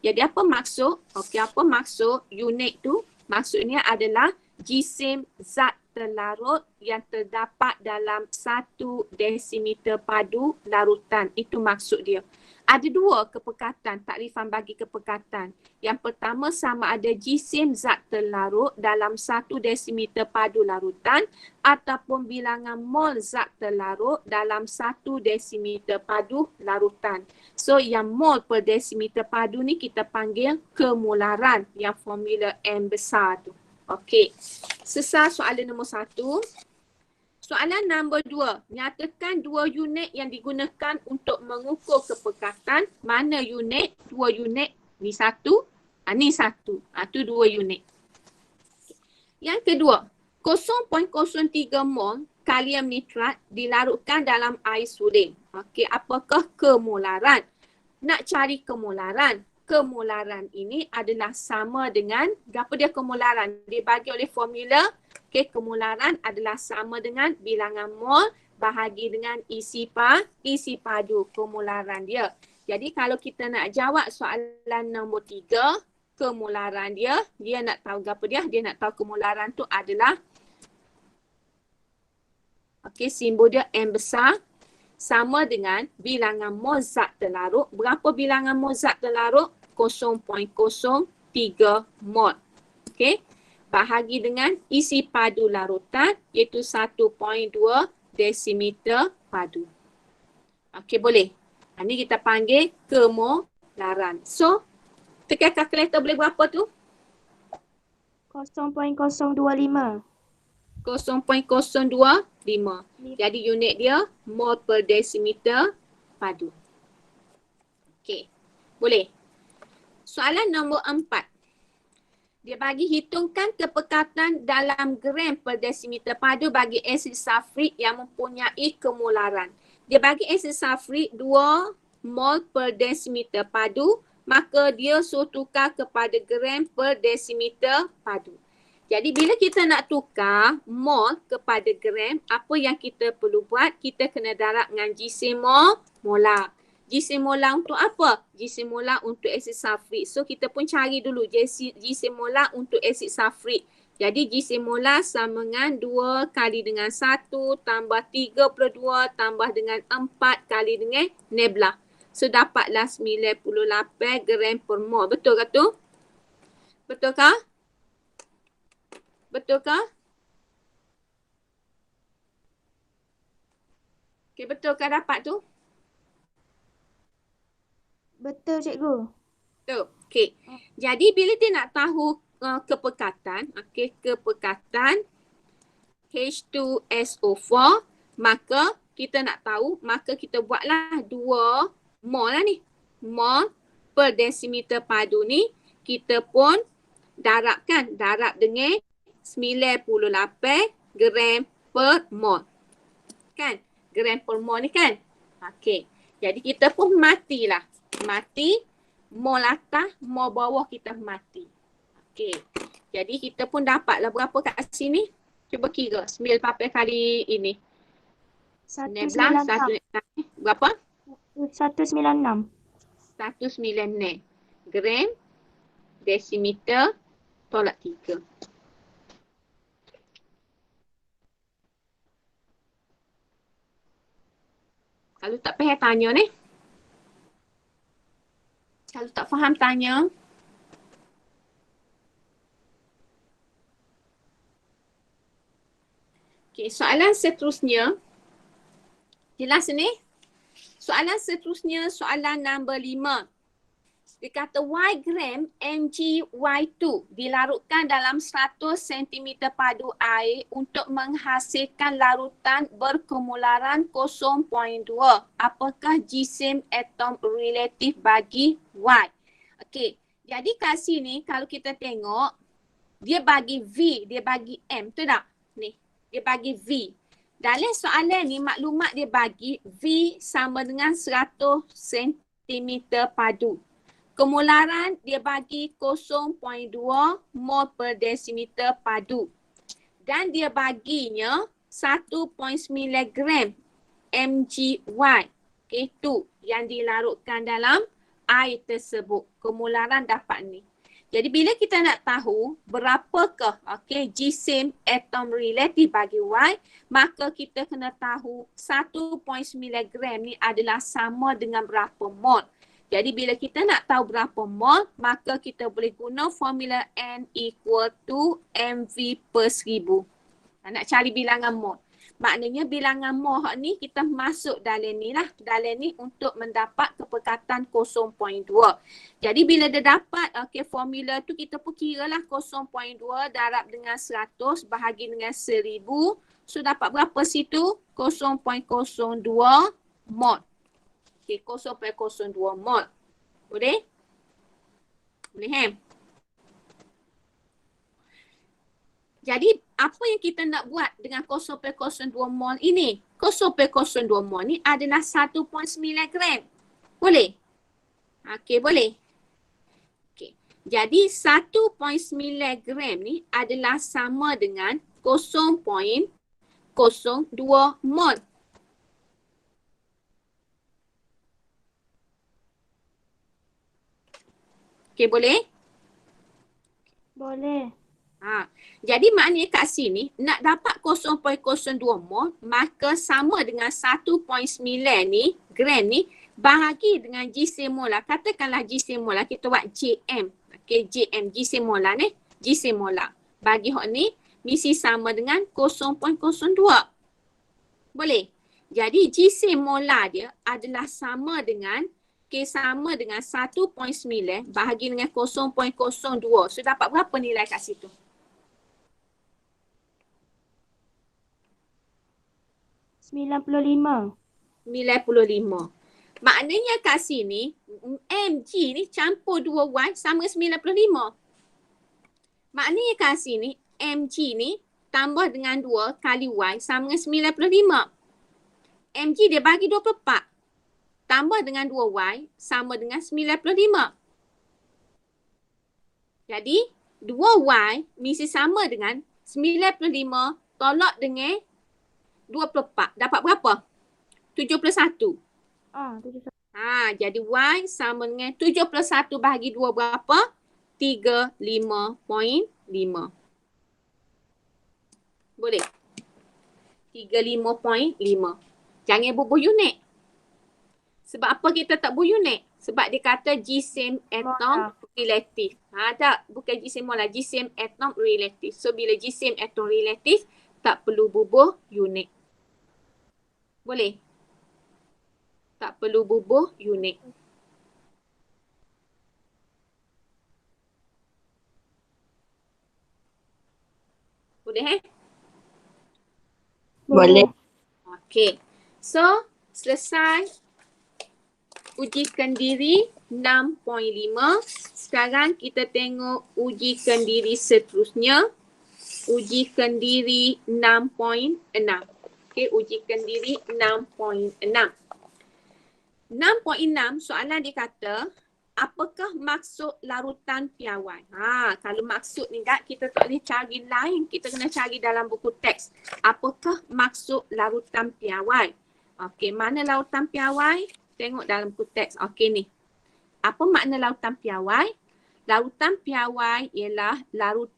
Jadi apa maksud? Okey, apa maksud unit tu? Maksudnya adalah jisim zat terlarut yang terdapat dalam 1 desimeter padu larutan. Itu maksud dia. Ada 2 kepekatan, takrifan bagi kepekatan. Yang pertama sama ada jisim zat terlarut dalam 1 desimeter padu larutan ataupun bilangan mol zat terlarut dalam 1 desimeter padu larutan. So yang mol per desimeter padu ni kita panggil kemolaran yang formula M besar tu. Okey. Selesai soalan nombor 1. Soalan nombor 2. Nyatakan 2 unit yang digunakan untuk mengukur kepekatan. Mana unit? 2 unit. Ni 1. Ni 1. Tu 2 unit. Yang kedua. 0.03 mol kalium nitrat dilarutkan dalam air suling. Okey, apakah kemolaran? Nak cari kemolaran. Kemolaran ini adalah sama dengan, apa dia kemolaran? Dia bagi oleh formula. Okay, kemolaran adalah sama dengan bilangan mol bahagi dengan isi padu, kemolaran dia. Jadi kalau kita nak jawab soalan nombor 3, kemolaran dia nak tahu apa dia? Dia nak tahu kemolaran tu adalah, okey, simbol dia M besar sama dengan bilangan mol zat terlarut. Berapa bilangan mol zat terlarut? 0.03 mol. Okey. Bahagi dengan isi padu larutan iaitu 1.2 desimeter padu. Okey, boleh. Ini kita panggil kemolaran. So, tekan kalkulator boleh berapa tu? 0.025. 0.025. Jadi unit dia mol per desimeter padu. Okey, boleh. Soalan nombor 4. Dia bagi hitungkan kepekatan dalam gram per desimeter padu bagi asid sulfurik yang mempunyai kemolaran. Dia bagi asid sulfurik 2 mol per desimeter padu, maka dia suruh tukar kepada gram per desimeter padu. Jadi bila kita nak tukar mol kepada gram, apa yang kita perlu buat? Kita kena darab dengan jisim molar. Jisim molar untuk apa? Jisim molar untuk asid sulfurik. So kita pun cari dulu jisim molar untuk asid sulfurik. Jadi jisim molar sama dengan 2 kali dengan 1 tambah 32 tambah dengan 4 kali dengan neblah. So dapatlah 98 gram per mol. Betul ke tu? Betul kah? Betul kah? Okay, betul kah dapat tu? Betul, cikgu. Betul. Okay. Jadi bila dia nak tahu kepekatan, okey, kepekatan H2SO4, maka kita nak tahu, maka kita buatlah 2 mol lah ni. Mol per desimeter padu ni kita pun darabkan. Darab dengan 98 gram per mol. Kan? Gram per mol ni kan? Okey. Jadi kita pun matilah. Mati, mol atas, mol bawah kita mati. Okey. Jadi kita pun dapatlah berapa kat sini? Cuba kira. 9 kali ini. 19, 196. berapa? 196. 196 gram desimeter tolak 3. Kalau tak faham tanya ni. Kalau tak faham tanya. Okey, soalan seterusnya. Jelas ni? Soalan seterusnya, soalan nombor 5. Dia kata Y gram MgY2 dilarutkan dalam 100 cm padu air untuk menghasilkan larutan berkumularan 0.2. Apakah jisim atom relatif bagi Y? Okey, jadi kat sini kalau kita tengok, dia bagi V, dia bagi M, betul tak? Ni, dia bagi V. Dalam soalan ni maklumat dia bagi V sama dengan 100 cm padu. Kemularan dia bagi 0.2 mol per desimeter padu. Dan dia baginya 1.9 gram MgY. Okay, tu yang dilarutkan dalam air tersebut. Kemularan dapat ni. Jadi bila kita nak tahu berapakah jisim atom relatif bagi Y, maka kita kena tahu 1.9 gram ni adalah sama dengan berapa mol. Jadi bila kita nak tahu berapa mol, maka kita boleh guna formula N equal to MV per 1000. Nak cari bilangan mol. Maknanya bilangan mol ni kita masuk dalam ni lah. Dalam ni untuk mendapat kepekatan 0.2. Jadi bila dia dapat formula tu kita pun kira lah 0.2 darab dengan 100 bahagi dengan 1000. So dapat berapa situ? 0.02 mol. Okay, 0.02 mol. Boleh? Boleh Jadi apa yang kita nak buat dengan 0.02 mol ini? 0.02 mol ni adalah 1.9 gram. Boleh? Okey, boleh. Okey. Jadi 1.9 gram ni adalah sama dengan 0.02 mol. Okey, boleh? Boleh. Jadi maknanya kat sini nak dapat 0.02 mol maka sama dengan 1.9 ni gram ni bahagi dengan jisim molar. Katakanlah jisim molar kita buat JM. Okey, JM jisim molar ni, jisim molar. Bagi hok ni mesti sama dengan 0.02. Boleh? Jadi jisim molar dia adalah sama dengan sama dengan 1.9 bahagi dengan 0.02. So dapat berapa nilai kat situ? 95. 95. Maknanya kat sini Mg ni campur 2Y sama 95. Maknanya kat sini Mg ni tambah dengan 2 kali Y sama dengan 95. Mg dia bagi 24. Tambah dengan 2Y sama dengan 95. Jadi 2Y mesti sama dengan 95 tolak dengan 24. Dapat berapa? 71. 71. Jadi Y sama dengan 71 bahagi 2 berapa? 35.5. Boleh? 35.5. Jangan bubuh unit. Sebab apa kita tak bubuh unit? Sebab dia kata jisim atom relatif. Tak, bukan jisim molar, jisim atom relatif. So bila jisim atom relatif tak perlu bubuh unit. Boleh? Tak perlu bubuh unit. Boleh Boleh. Okey. So, selesai ujikan diri 6.5. Sekarang kita tengok ujikan diri seterusnya. Ujikan diri 6.6. Okey, ujikan diri 6.6. 6.6 soalan dia kata, apakah maksud larutan piawai? Kalau maksud ni kita tak boleh cari lain, kita kena cari dalam buku teks. Apakah maksud larutan piawai? Okey, mana larutan piawai? Tengok dalam buku teks. Okey ni. Apa makna larutan piawai? Larutan piawai ialah larutan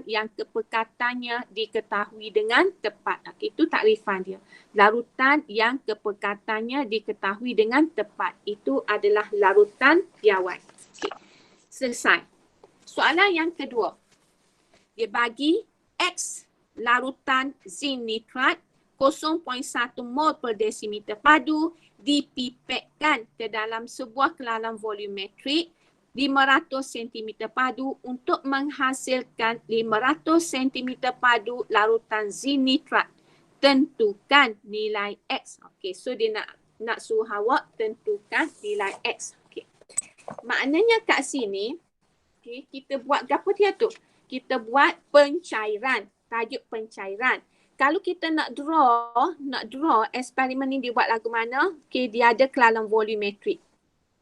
yang kepekatannya diketahui dengan tepat. Okey, itu takrifan dia. Larutan yang kepekatannya diketahui dengan tepat. Itu adalah larutan piawai. Okay. Selesai. Soalan yang kedua. Dia bagi X larutan zinc nitrat 0.1 mol per desimeter padu dipipetkan ke dalam sebuah kelalang volumetrik 500 cm padu untuk menghasilkan 500 cm padu larutan zinc nitrat. Tentukan nilai X. Okey, so dia nak suruh awak tentukan nilai X. Okey. Maknanya kat sini, okay, kita buat apa dia tu? Kita buat pencairan, tajuk pencairan. Kalau kita nak draw eksperimen ni dia buat lagu mana? Okey, dia ada kelalang volumetrik.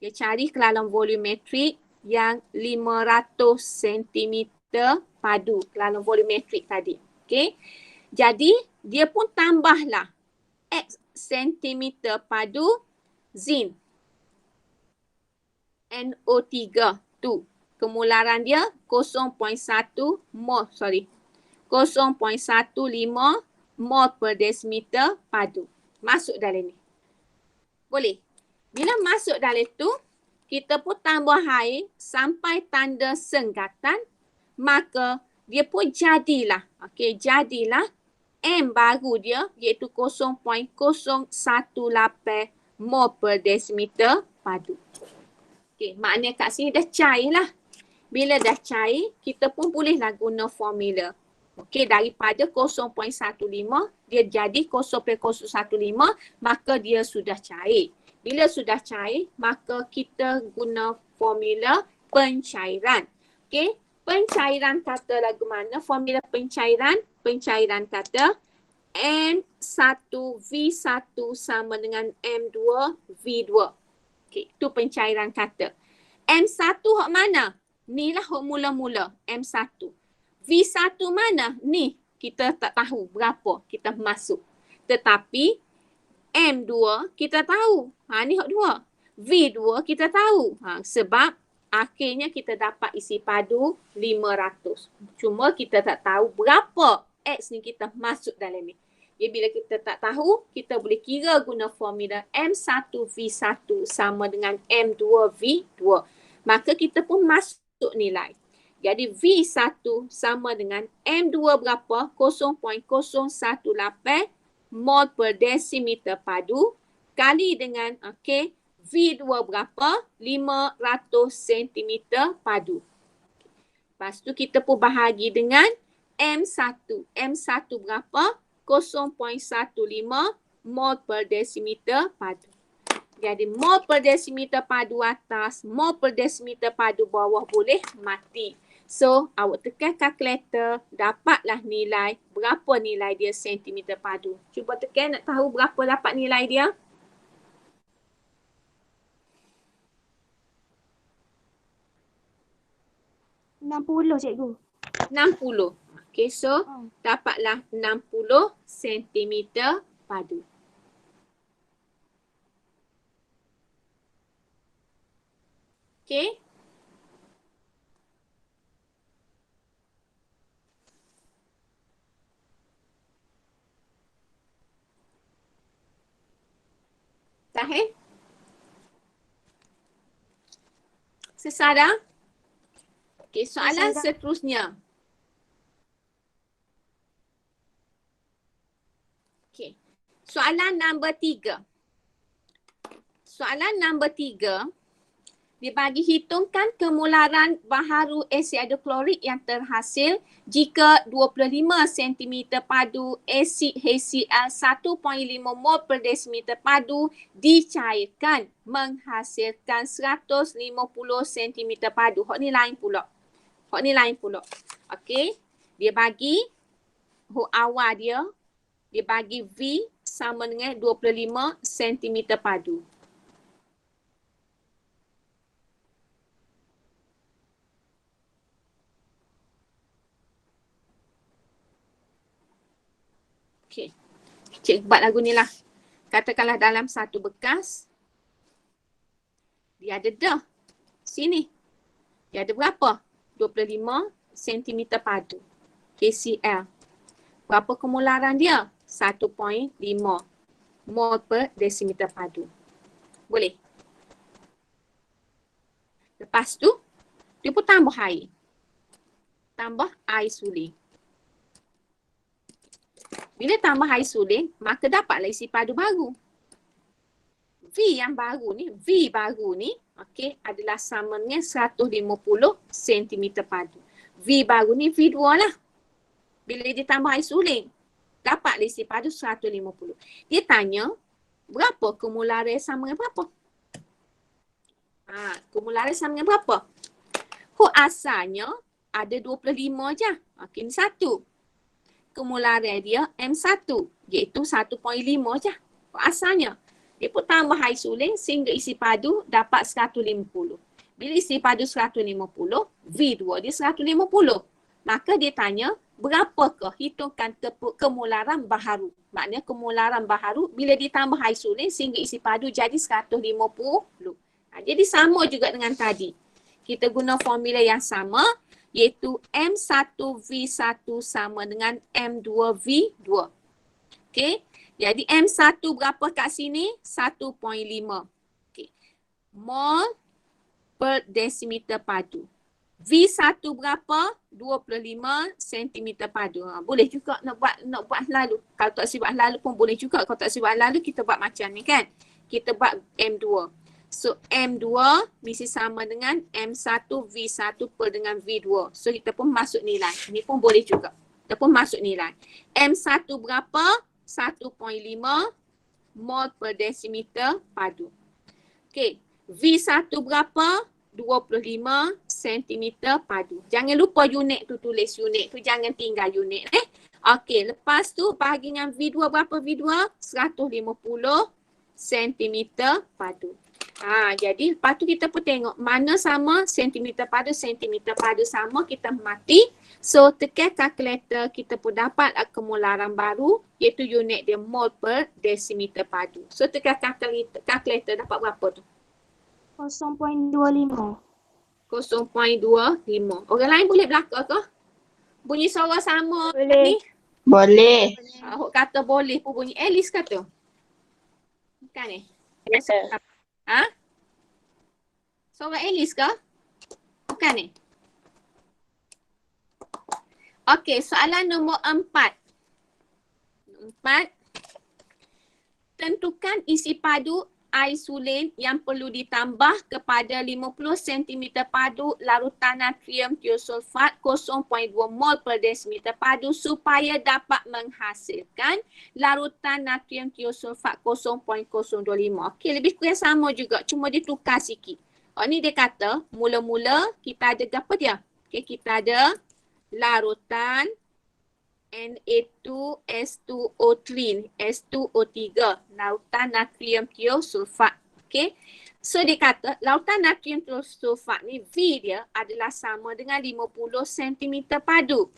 Dia cari kelalang volumetrik yang 500 cm padu, kelalang volumetrik tadi. Okey. Jadi, dia pun tambahlah X cm padu zinc. NO3 tu. Kemularan dia 0.15 mol per desimeter padu. Masuk dalam ni. Boleh? Bila masuk dalam tu, kita pun tambah air sampai tanda senggatan, maka dia pun jadilah. Okey, jadilah M baru dia iaitu 0.018 mol per desimeter padu. Okey, maknanya kat sini dah cair lah. Bila dah cair, kita pun bolehlah guna formula. Okey, daripada 0.15 dia jadi 0.015, maka dia sudah cair. Bila sudah cair, maka kita guna formula pencairan. Okey, pencairan kata lagu mana? Formula pencairan kata M1V1 sama dengan M2V2. Okey, itu pencairan kata. M1 hok mana? Ni lah hok mula-mula, M1. V1 mana? Ni, kita tak tahu berapa kita masuk. Tetapi M2 kita tahu. Ni hok 2. V2 kita tahu. Sebab akhirnya kita dapat isi padu 500. Cuma kita tak tahu berapa X ni kita masuk dalam ni. Jadi bila kita tak tahu, kita boleh kira guna formula M1V1 sama dengan M2V2. Maka kita pun masuk nilai. Jadi V1 sama dengan M2 berapa? 0.018 mol per desimeter padu kali dengan V2 berapa? 500 cm padu. Lepas tu kita pun bahagi dengan M1. M1 berapa? 0.15 mol per desimeter padu. Jadi mol per desimeter padu atas, mol per desimeter padu bawah boleh mati. So, awak tekan kalkulator, dapatlah nilai, berapa nilai dia sentimeter padu. Cuba tekan nak tahu berapa dapat nilai dia. RM60, cikgu. 60. Okay, so dapatlah 60 sentimeter padu. Okay. Sahih? Sesadar? Okay, soalan seterusnya. Okay. Soalan nombor 3. Soalan nombor 3 Dia bagi hitungkan kemularan baharu asid hidroklorik yang terhasil jika 25 cm padu asid HCl 1.5 mol per desimeter padu dicairkan menghasilkan 150 cm padu. Hak ni lain pula. Okey. Dia bagi hak awal dia bagi V sama dengan 25 cm padu. Okey. Cik buat lagu ni lah. Katakanlah dalam satu bekas. Dia ada dah. Sini. Dia ada berapa? 25 cm padu. KCl. Berapa kemularan dia? 1.5 mol per desimeter padu. Boleh? Lepas tu, dia pun tambah air. Tambah air suling. Bila tambah air suling, maka dapatlah isi padu baru. V yang baru ni, okey, adalah sama dengan 150 cm padu. V baru ni V2 lah. Bila ditambah air suling, dapatlah isi padu 150. Dia tanya, berapa kemularan sama dengan berapa? Kemularan sama dengan berapa? Asalnya ada 25 je. Okey, ni satu. Kemularan dia M1 iaitu 1.5 je. Asalnya. Dia pun tambah air suling sehingga isi padu dapat 150. Bila isi padu 150, V2 dia 150. Maka dia tanya, berapakah hitungkan kemularan baharu? Maknanya kemularan baharu bila ditambah air suling sehingga isi padu jadi 150. Jadi sama juga dengan tadi. Kita guna formula yang sama iaitu M1V1 sama dengan M2V2. Okey. Jadi M1 berapa kat sini? 1.5. Okey. Mol per desimeter padu. V1 berapa? 25 cm padu. Boleh juga nak buat lalu. Kalau tak buat lalu pun boleh juga. Kalau tak buat lalu kita buat macam ni kan. Kita buat M2. So M2 mesti sama dengan M1 V1 per dengan V2. So kita pun masuk nilai. Ini pun boleh juga. Kita pun masuk nilai. M1 berapa? 1.5 mol per desimeter padu. Okey. V1 berapa? 25 cm padu. Jangan lupa unit tu, tulis unit tu. Jangan tinggal unit. Okey. Lepas tu bagi dengan V2 berapa V2? 150 cm padu. Jadi lepas tu kita pun tengok mana sama sentimeter padu sama kita mati. So tekan kalkulator kita pun dapat kemularan baru iaitu unit dia mol per desimeter padu. So tekan kalkulator dapat berapa tu? 0.25. 0.25. Orang lain boleh belaka ke? Bunyi suara sama Boleh. ni? Boleh. Hok kata boleh pun bunyi. Alice kata. Bukan ni? Suara Alice ke? Bukan ni? Okey, soalan nombor 4. Tentukan isi padu air suling yang perlu ditambah kepada 50 cm padu larutan natrium tiosulfat 0.2 mol per desimeter padu supaya dapat menghasilkan larutan natrium tiosulfat 0.025. Okey, lebih kurang sama juga, cuma dia tukar sikit. Ni dia kata, mula-mula kita ada apa dia? Okey, kita ada larutan Na2S2O3, S2O3, lautan natrium tiosulfat. Okey. So dia kata lautan natrium tiosulfat ni V dia adalah sama dengan 50 cm padu.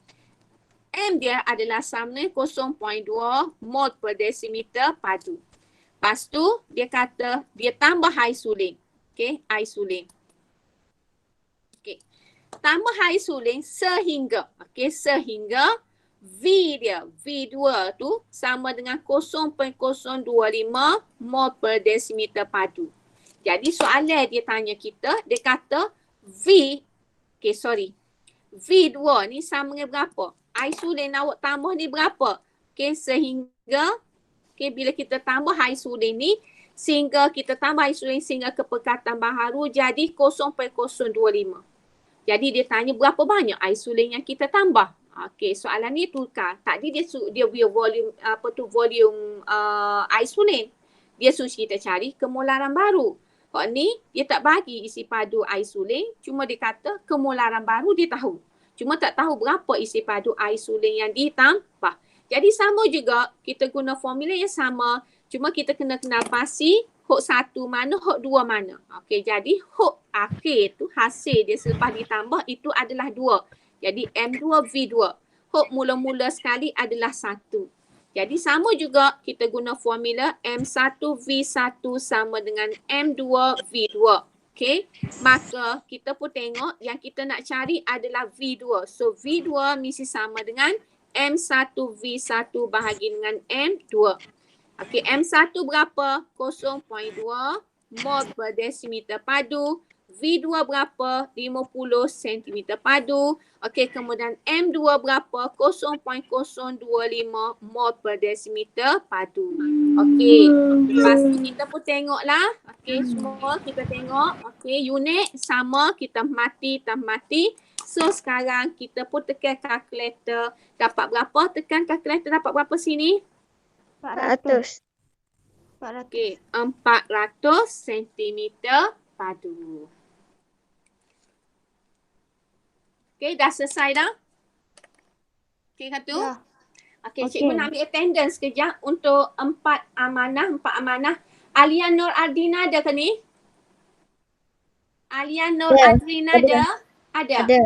M dia adalah sama dengan 0.2 mol per desimeter padu. Lepas tu dia kata dia tambah air suling. Okey, air suling. Okey. Tambah air suling sehingga sehingga V dia, V2 tu sama dengan 0.025 mol per desimeter padu. Jadi soalan dia tanya kita, dia kata V2 ni sama dengan berapa? Air suling awak tambah ni berapa? Sehingga bila kita tambah air suling ni, Sehingga kita tambah isolin sehingga ke perkataan baharu jadi 0.025. Jadi dia tanya berapa banyak isolin yang kita tambah. Okey, soalan ni tukar. Tadi dia punya volume volume isolin. Dia suruh kita cari kemolaran baru. Kok ni dia tak bagi isi padu isolin, cuma dia kata kemolaran baru dia tahu. Cuma tak tahu berapa isi padu isolin yang ditambah. Jadi sama juga kita guna formula yang sama, cuma kita kena kenal pasti hok satu mana, hok dua mana. Okey, jadi hok akhir tu hasil dia selepas ditambah itu adalah 2. Jadi M2V2. Hok mula-mula sekali adalah 1. Jadi sama juga kita guna formula M1V1 sama dengan M2V2. Okey, maka kita pun tengok yang kita nak cari adalah V2. So V2 mesti sama dengan M1V1 bahagi dengan M2. Okey, M1 berapa? 0.2 mol per desimeter padu. V2 berapa? 50 cm padu. Okey, kemudian M2 berapa? 0.025 mol per desimeter padu. Okey, lepas tu kita pun tengoklah. Okey, semua kita tengok. Okey, unit sama, kita mati. So, sekarang kita pun tekan kalkulator. Dapat berapa? Tekan kalkulator dapat berapa sini? 400. Okey, 400 cm padu. Okey, dah selesai dah? Okey, Katu? Ya. Okey, Okey. cikgu nak ambil attendance kejap untuk 4 amanah. Alia Nur Ardina ada ke ni? Alia Nur Ya, Ardina ada? Ada. Ada.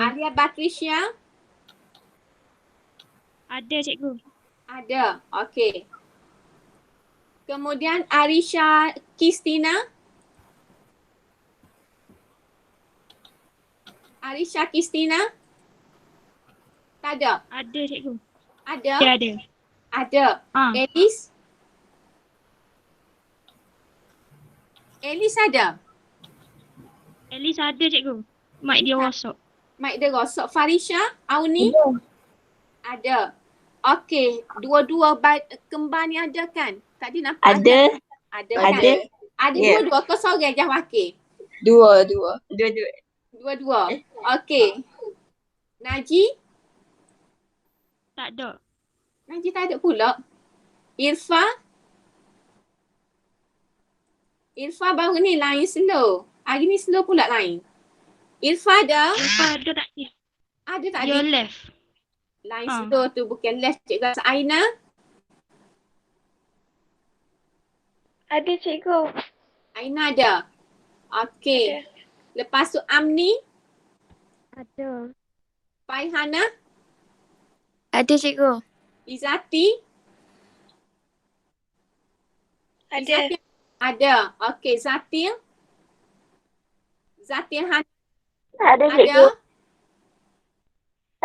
Alia Batrisya? Ada cikgu. Ada. Okey. Kemudian Arisha Kristina? Arisha Kristina? Tak ada. Ada cikgu. Ada? Ya ada. Ada. Elis? Elis ada? Elis ada cikgu. Mic dia rosak. Mic dia rosak. Farisha? Auni? Ada. Okey. Dua-dua kembar ni ada kan? Tadi nampak Ada. Ada kan? Ada. Ada Ya. dua-dua. Kau seorang je wakil. Dua-dua. Dua-dua. Okey. Naji? Tak ada. Naji tak ada pula. Irfa? Irfa baru ni line slow. Hari ni slow pula line. Irfa ada? Irfan ada tak ni? Ada tak Dia ada? left. Line slow tu bukan left cikgu. Aina? Ada cikgu. Aina ada? Okey. Lepas tu Amni? Ada. Faihana? Ada cikgu. Izati? Izati ada. Okey, Zatil? Zatil Hana Ada ada?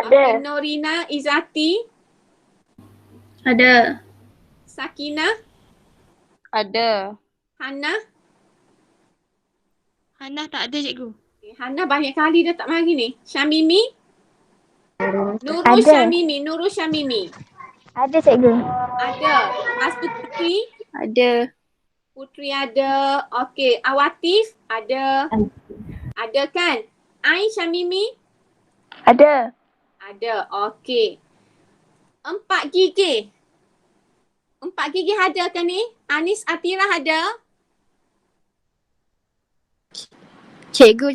Okey, Norina Izati? Ada. Sakina? Ada. Hana? Hana tak ada cikgu. Okay, Hana banyak kali dah tak mari ni. Syamimi? Nurul Ada. Syamimi. Nurul Syamimi. Ada cikgu. Ada. Lepas tu Putri? Ada. Putri ada. Okey, Awatif? Ada. Ada kan? Ain Syamimi? Ada. Ada. Okey. 4 gigi. 4 gigi ada ke ni? Anis Atira ada? Cikgu.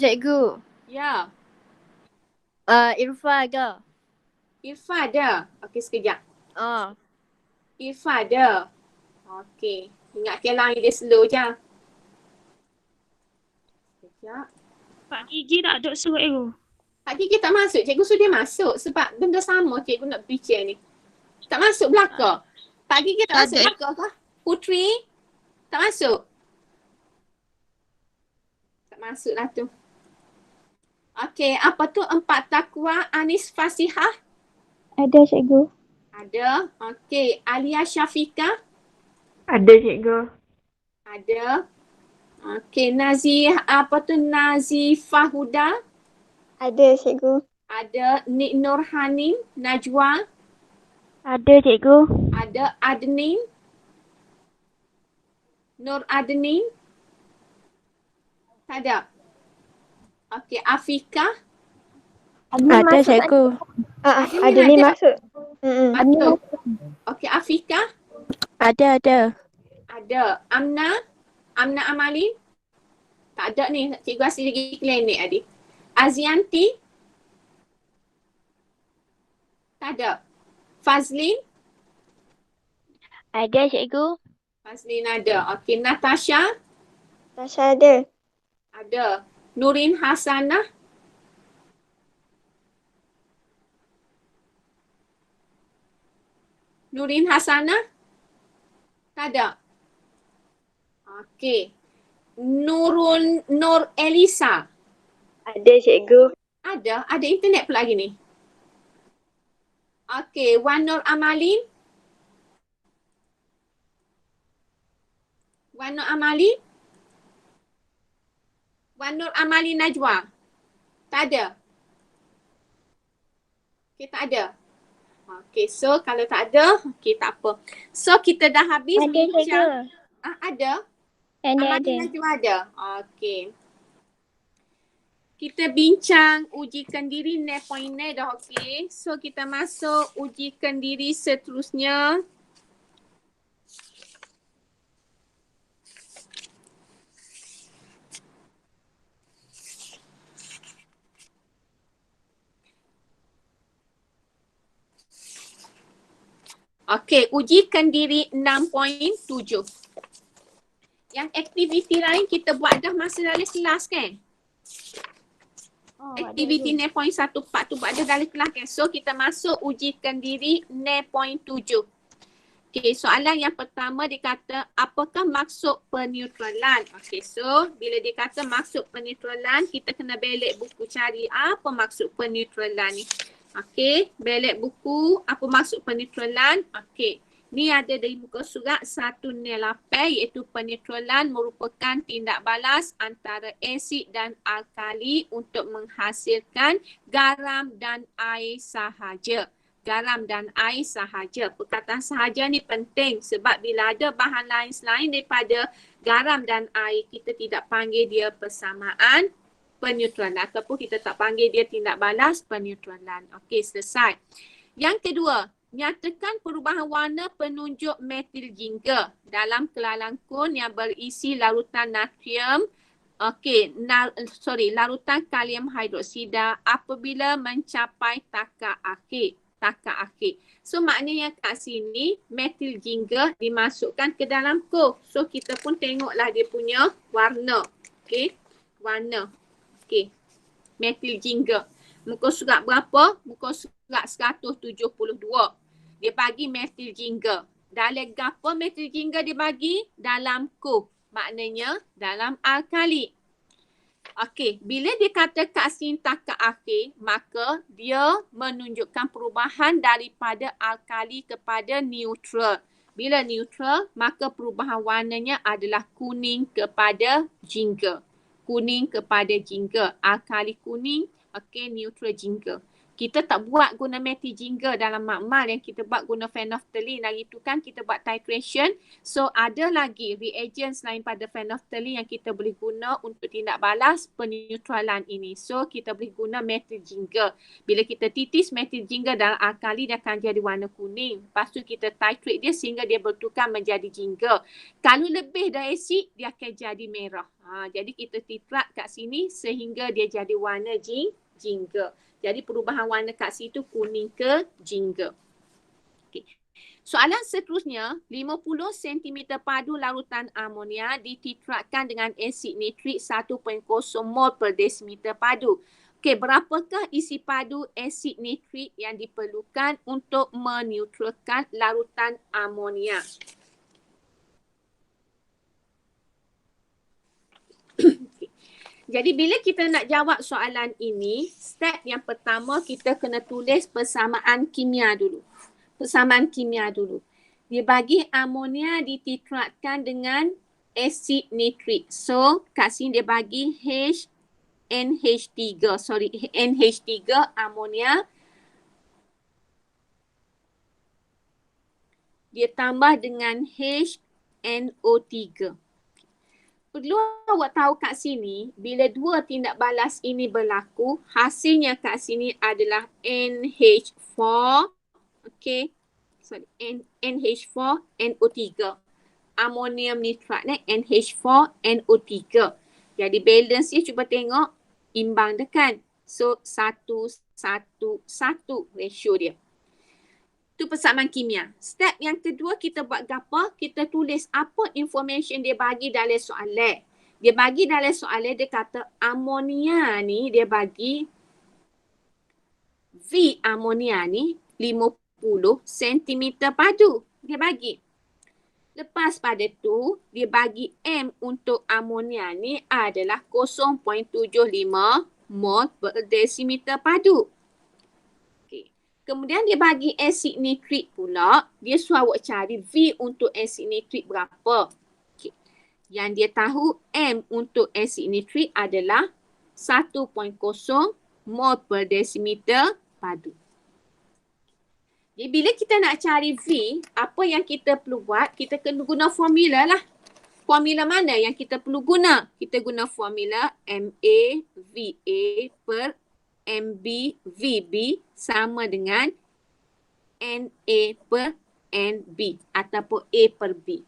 Ya. Irfa ada. Irfa ada. Okey, sekejap. Irfa ada. Okey. Ingatkan line dia slow je. Sekejap. Pak Gigi tak ada surat cikgu. Pak Gigi tak masuk. Cikgu suruh dia masuk sebab benda sama cikgu nak bincang ni. Tak masuk belakang. Pak Gigi tak Tak masuk ada. belakang ke? Putri? Tak masuk? Tak masuk lah tu. Okey, apa tu 4 takwa Anis Fasihah? Ada cikgu. Ada. Okey, Alia Syafiqah? Ada cikgu. Ada. Okey, Nazifah Huda? Ada cikgu. Ada. Nik Nurhanim? Najwa? Ada cikgu. Ada. Adnin? Nur Adenin? Tak ada. Okey, Afika? Ada cikgu. Ada ni masuk. Masuk. Okey, Afika? Ada. Ada. Amna? Amna Amalin? Tak ada ni. Cikgu asyik lagi klinik adik. Azianti? Tak ada. Fazlin? Ada cikgu. Fazlin ada. Okey, Natasha? Tasha ada. Ada. Nurin Hasanah? Nurin Hasanah? Tak ada. Okey. Nur Elisa? Ada cikgu. Ada internet pula lagi ni. Okey, Wan Nur Amalin? Wan Nur Amalin? Wan Nur Amalin Najwa? Tak ada. Okey, tak ada. Okey, so kalau tak ada, okey tak apa. So kita dah habis Ada cikgu. bincang. Ada? Ada. Amalin Najwa ada? Okey. Kita bincang ujikan diri net dah, okey. So kita masuk ujikan diri seterusnya. Okey, ujikan diri 6.7. Yang aktiviti lain kita buat dah masa dalam kelas kan? Aktiviti 0.14 tu buat dah dalam kelas kan? So kita masuk ujikan diri 0.7. Okey, soalan yang pertama dia kata apakah maksud peneutralan? Okey, so bila dia kata maksud peneutralan, kita kena belik buku cari apa maksud peneutralan ni. Okey, belik buku apa maksud peneutralan. Okey, ni ada dari muka surat 108 iaitu peneutralan merupakan tindak balas antara asid dan alkali untuk menghasilkan garam dan air sahaja. Garam dan air sahaja. Perkataan sahaja ni penting sebab bila ada bahan lain selain daripada garam dan air, kita tidak panggil dia persamaan peneutralan ataupun kita tak panggil dia tindak balas peneutralan. Okey, selesai. Yang kedua, nyatakan perubahan warna penunjuk metil jingga dalam kelalangkun yang berisi larutan natrium, larutan kalium hidroksida apabila mencapai takar akhir. So maknanya kat sini metil jingga dimasukkan ke dalam kol. So kita pun tengoklah dia punya warna. Okey, warna. Okey, metil jingga. Muka surat berapa? Muka surat 172. Dia bagi metil jingga. Dalam apa metil jingga dia bagi? Dalam kol. Maknanya dalam alkali. Okey, bila dia kata kat sini takar akhir, maka dia menunjukkan perubahan daripada alkali kepada neutral. Bila neutral, maka perubahan warnanya adalah kuning kepada jingga. Kuning kepada jingga. Alkali kuning, okey, neutral jingga. Kita tak buat guna metil jingga dalam makmal, yang kita buat guna phenolphthalein. Hari tu kan kita buat titration. So ada lagi reagent selain pada phenolphthalein yang kita boleh guna untuk tindak balas peneutralan ini. So kita boleh guna metil jingga. Bila kita titis metil jingga dalam alkali, dia akan jadi warna kuning. Lepas tu kita titrate dia sehingga dia bertukar menjadi jingga. Kalau lebih dari asid, dia akan jadi merah. Jadi kita titrat kat sini sehingga dia jadi warna jingga. Jadi perubahan warna kat situ kuning ke jingga. Okay. Soalan seterusnya, 50 cm padu larutan amonia dititratkan dengan asid nitrik 1.0 mol per desimeter padu. Okey, berapakah isi padu asid nitrik yang diperlukan untuk meneutralkan larutan amonia? Jadi bila kita nak jawab soalan ini, step yang pertama kita kena tulis persamaan kimia dulu. Persamaan kimia dulu. Dia bagi amonia dititratkan dengan asid nitrik. So kat sini dia bagi NH3 amonia. Dia tambah dengan HNO3. perlu awak tahu kat sini, bila dua tindak balas ini berlaku, hasilnya kat sini adalah NH4, okay, sorry, NH4 NO3. Amonium nitrat ni NH4 NO3. Jadi balance dia cuba tengok imbang dah kan. So 1:1:1 ratio dia. Tu persamaan kimia. Step yang kedua kita buat apa? Kita tulis apa information dia bagi dalam soalan. Dia bagi dalam soalan dia kata amonia ni dia bagi V amonia ni 50 cm padu. Dia bagi. Lepas pada tu dia bagi M untuk amonia ni adalah 0.75 mol per desimeter padu. Kemudian dia bagi asid nitrik pula. Dia suruh awak cari V untuk asid nitrik berapa. Okay. Yang dia tahu M untuk asid nitrik adalah 1.0 mol per desimeter padu. Jadi bila kita nak cari V, apa yang kita perlu buat? Kita kena guna formula lah. Formula mana yang kita perlu guna? Kita guna formula MaVa per MB VB sama dengan Na per NB ataupun A per B.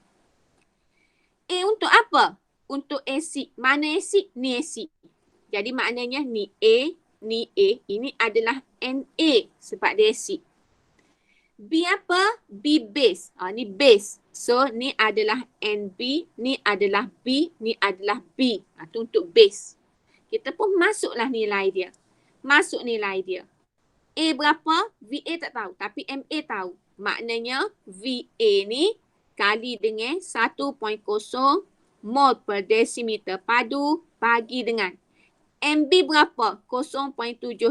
A untuk apa? Untuk asid. Mana asid? Ni asid. Jadi maknanya ni A, ini adalah Na sebab dia asid. B apa? B base. Ni base. So ni adalah NB, ni adalah B, ni adalah B. Itu untuk base. Kita pun masuklah nilai dia. Masuk nilai dia. A berapa? VA tak tahu. Tapi MA tahu. Maknanya VA ni kali dengan 1.0 mol per desimeter padu bagi dengan MB berapa? 0.75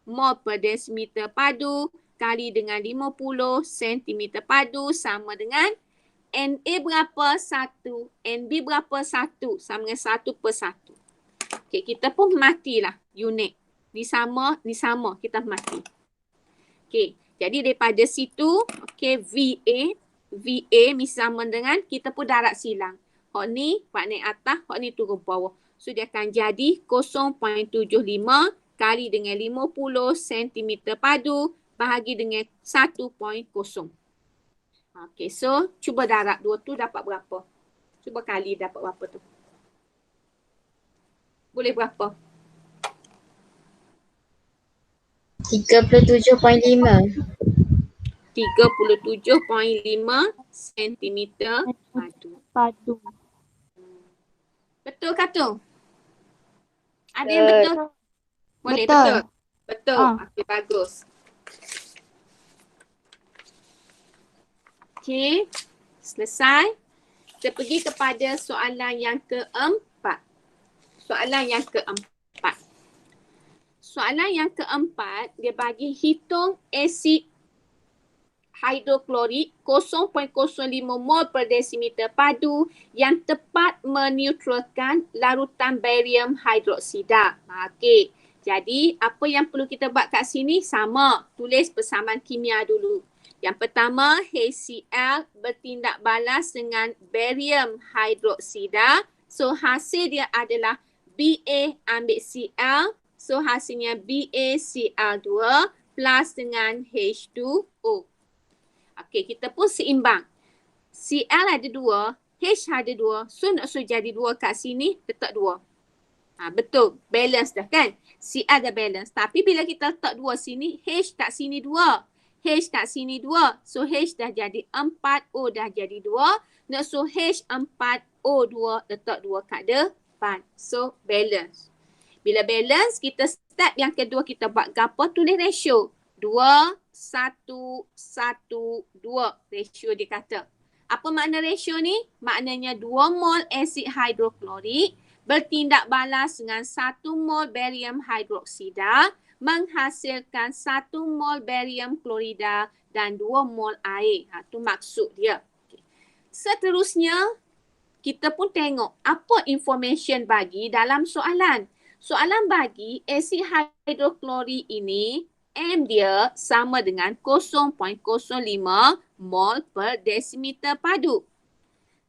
mol per desimeter padu kali dengan 50 cm padu sama dengan Na berapa? 1. NB berapa? 1. Sama dengan 1/1. Okay, kita pun matilah unit. Ni sama, kita mati. Okay, jadi daripada situ, okay, VA mesti sama dengan, kita pun darab silang. Hak ni, buat naik atas, hak ni turun bawah. So, dia akan jadi 0.75 kali dengan 50 cm padu bahagi dengan 1.0. Okay, so, cuba darab dua tu dapat berapa? Cuba kali dapat berapa tu? Boleh berapa? 37.5. 37.5 cm padu. Betul ke tu? Ada yang betul? Boleh, betul. Betul. Okey, bagus. Okey, selesai. Kita pergi kepada soalan yang keempat. Soalan yang keempat, dia bagi hitung asid hidroklorik 0.05 mol per desimeter padu yang tepat meneutralkan larutan barium hidroksida. Okey, jadi apa yang perlu kita buat kat sini? Sama, tulis persamaan kimia dulu. Yang pertama, HCl bertindak balas dengan barium hidroksida. So hasil dia adalah Ba ambil Cl. So hasilnya BaCl2 plus dengan H2O. Okey, kita pun seimbang. Cl ada 2, H ada 2. So nak suruh jadi 2 kat sini, letak 2. Betul, balance dah kan? Cl dah balance. Tapi bila kita letak 2 sini, H kat sini 2. H kat sini 2. So H dah jadi 4, O dah jadi 2. Nak suruh H4O2, letak 2 kat depan. So balance. Bila balance, kita step yang kedua kita buat gapo? Tulis ratio. 2, 1, 1, 2. Ratio dia kata. Apa makna ratio ni? Maknanya 2 mol asid hidroklorik bertindak balas dengan 1 mol barium hidroksida menghasilkan 1 mol barium klorida dan 2 mol air. Itu maksud dia. Okay. Seterusnya, kita pun tengok apa information bagi dalam soalan. Soalan bagi asid hidroklorik ini, M dia sama dengan 0.05 mol per desimeter padu.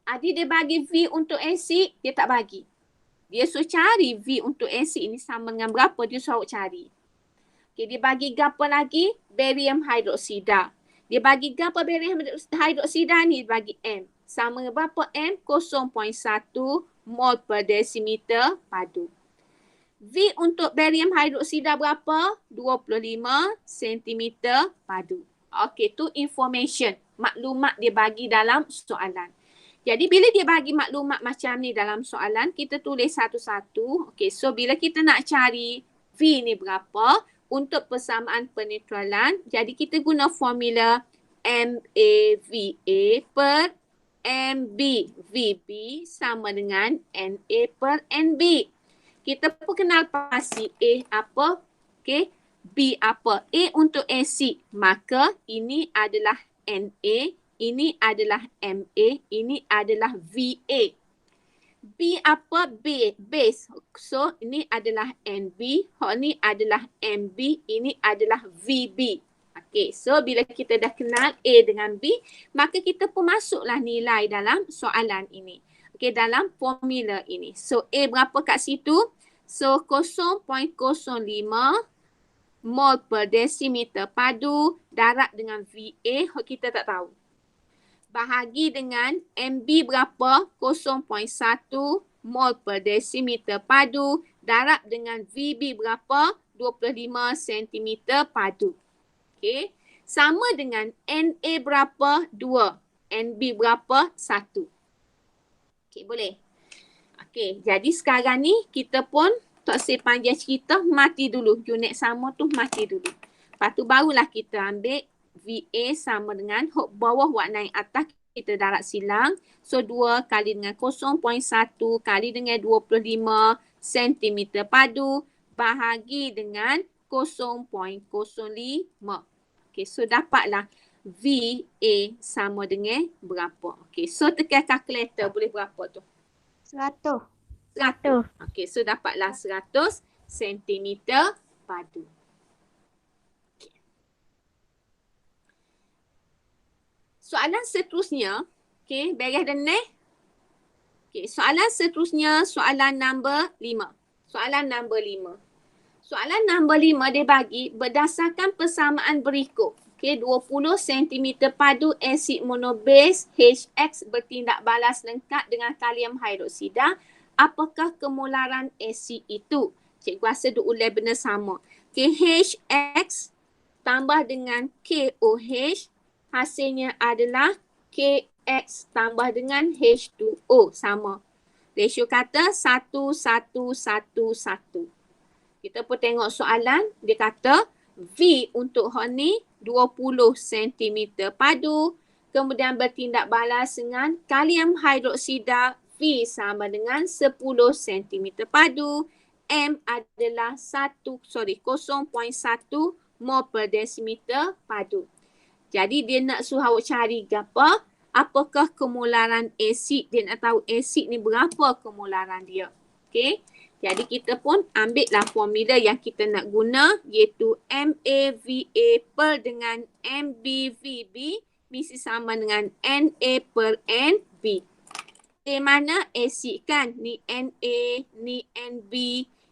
Adik dia bagi V untuk asid, dia tak bagi. Dia suruh cari V untuk asid ni sama dengan berapa, dia suruh cari. Okay, dia bagi apa lagi? Barium hidroksida. Dia bagi apa barium hidroksida ni? Dia bagi M. Sama dengan berapa M? 0.1 mol per desimeter padu. V untuk barium hidroksida berapa? 25 cm padu. Okey, tu information. Maklumat dia bagi dalam soalan. Jadi bila dia bagi maklumat macam ni dalam soalan, kita tulis satu-satu. Okey, so bila kita nak cari V ni berapa untuk persamaan penetralan, jadi kita guna formula MAVA per MB. VB sama dengan NA per NB. Kita perkenal pasti A apa, okey, B apa. A untuk asid, maka ini adalah NA, ini adalah MA, ini adalah VA. B apa? B, base. So, ini adalah NB, ini adalah MB, ini adalah VB. Okey, so bila kita dah kenal A dengan B, maka kita pun masuklah nilai dalam soalan ini. Okey, dalam formula ini. So, A berapa kat situ? So, 0.05 mol per desimeter padu darab dengan VA, kita tak tahu. Bahagi dengan MB berapa? 0.1 mol per desimeter padu darab dengan VB berapa? 25 cm padu. Okey. Sama dengan NA berapa? 2. NB berapa? 1. Okey, boleh? Okey, jadi sekarang ni kita pun tak usah panjang cerita, mati dulu. Unit sama tu mati dulu. Lepas tu barulah kita ambil VA sama dengan bawah warna yang atas kita darab silang. So 2 kali dengan 0.1 kali dengan 25 cm padu bahagi dengan 0.05. Okay, so dapatlah VA sama dengan berapa. Okay, so tekan kalkulator boleh berapa tu? 100. 100. Okay, so dapatlah 100 cm padu. Soalan seterusnya, okay, beres dah ni. Okay, soalan seterusnya, soalan nombor 5. Soalan nombor 5. Soalan nombor 5 dia bagi berdasarkan persamaan berikut. Okay, 20 cm padu asid monobase HX bertindak balas lengkap dengan kalium hidroksida. Apakah kemolaran asid itu? Cikgu rasa duk ulang benda sama. Okay, HX tambah dengan KOH. Hasilnya adalah KX tambah dengan H2O sama. Ratio kata 1:1:1:1. Kita pun tengok soalan. Dia kata V untuk hot ni 20 cm padu. Kemudian bertindak balas dengan kalium hidroksida V sama dengan 10 cm padu. M adalah 0.1 mol per desimeter padu. Jadi dia nak suruh awak cari apa? Apakah kemolaran asid? Dia nak tahu asid ni berapa kemolaran dia. Okey. Jadi kita pun ambil lah formula yang kita nak guna iaitu MAVA per dengan MBVB mesti sama dengan NA per NB. A mana asid kan? Ni NA, ni NB,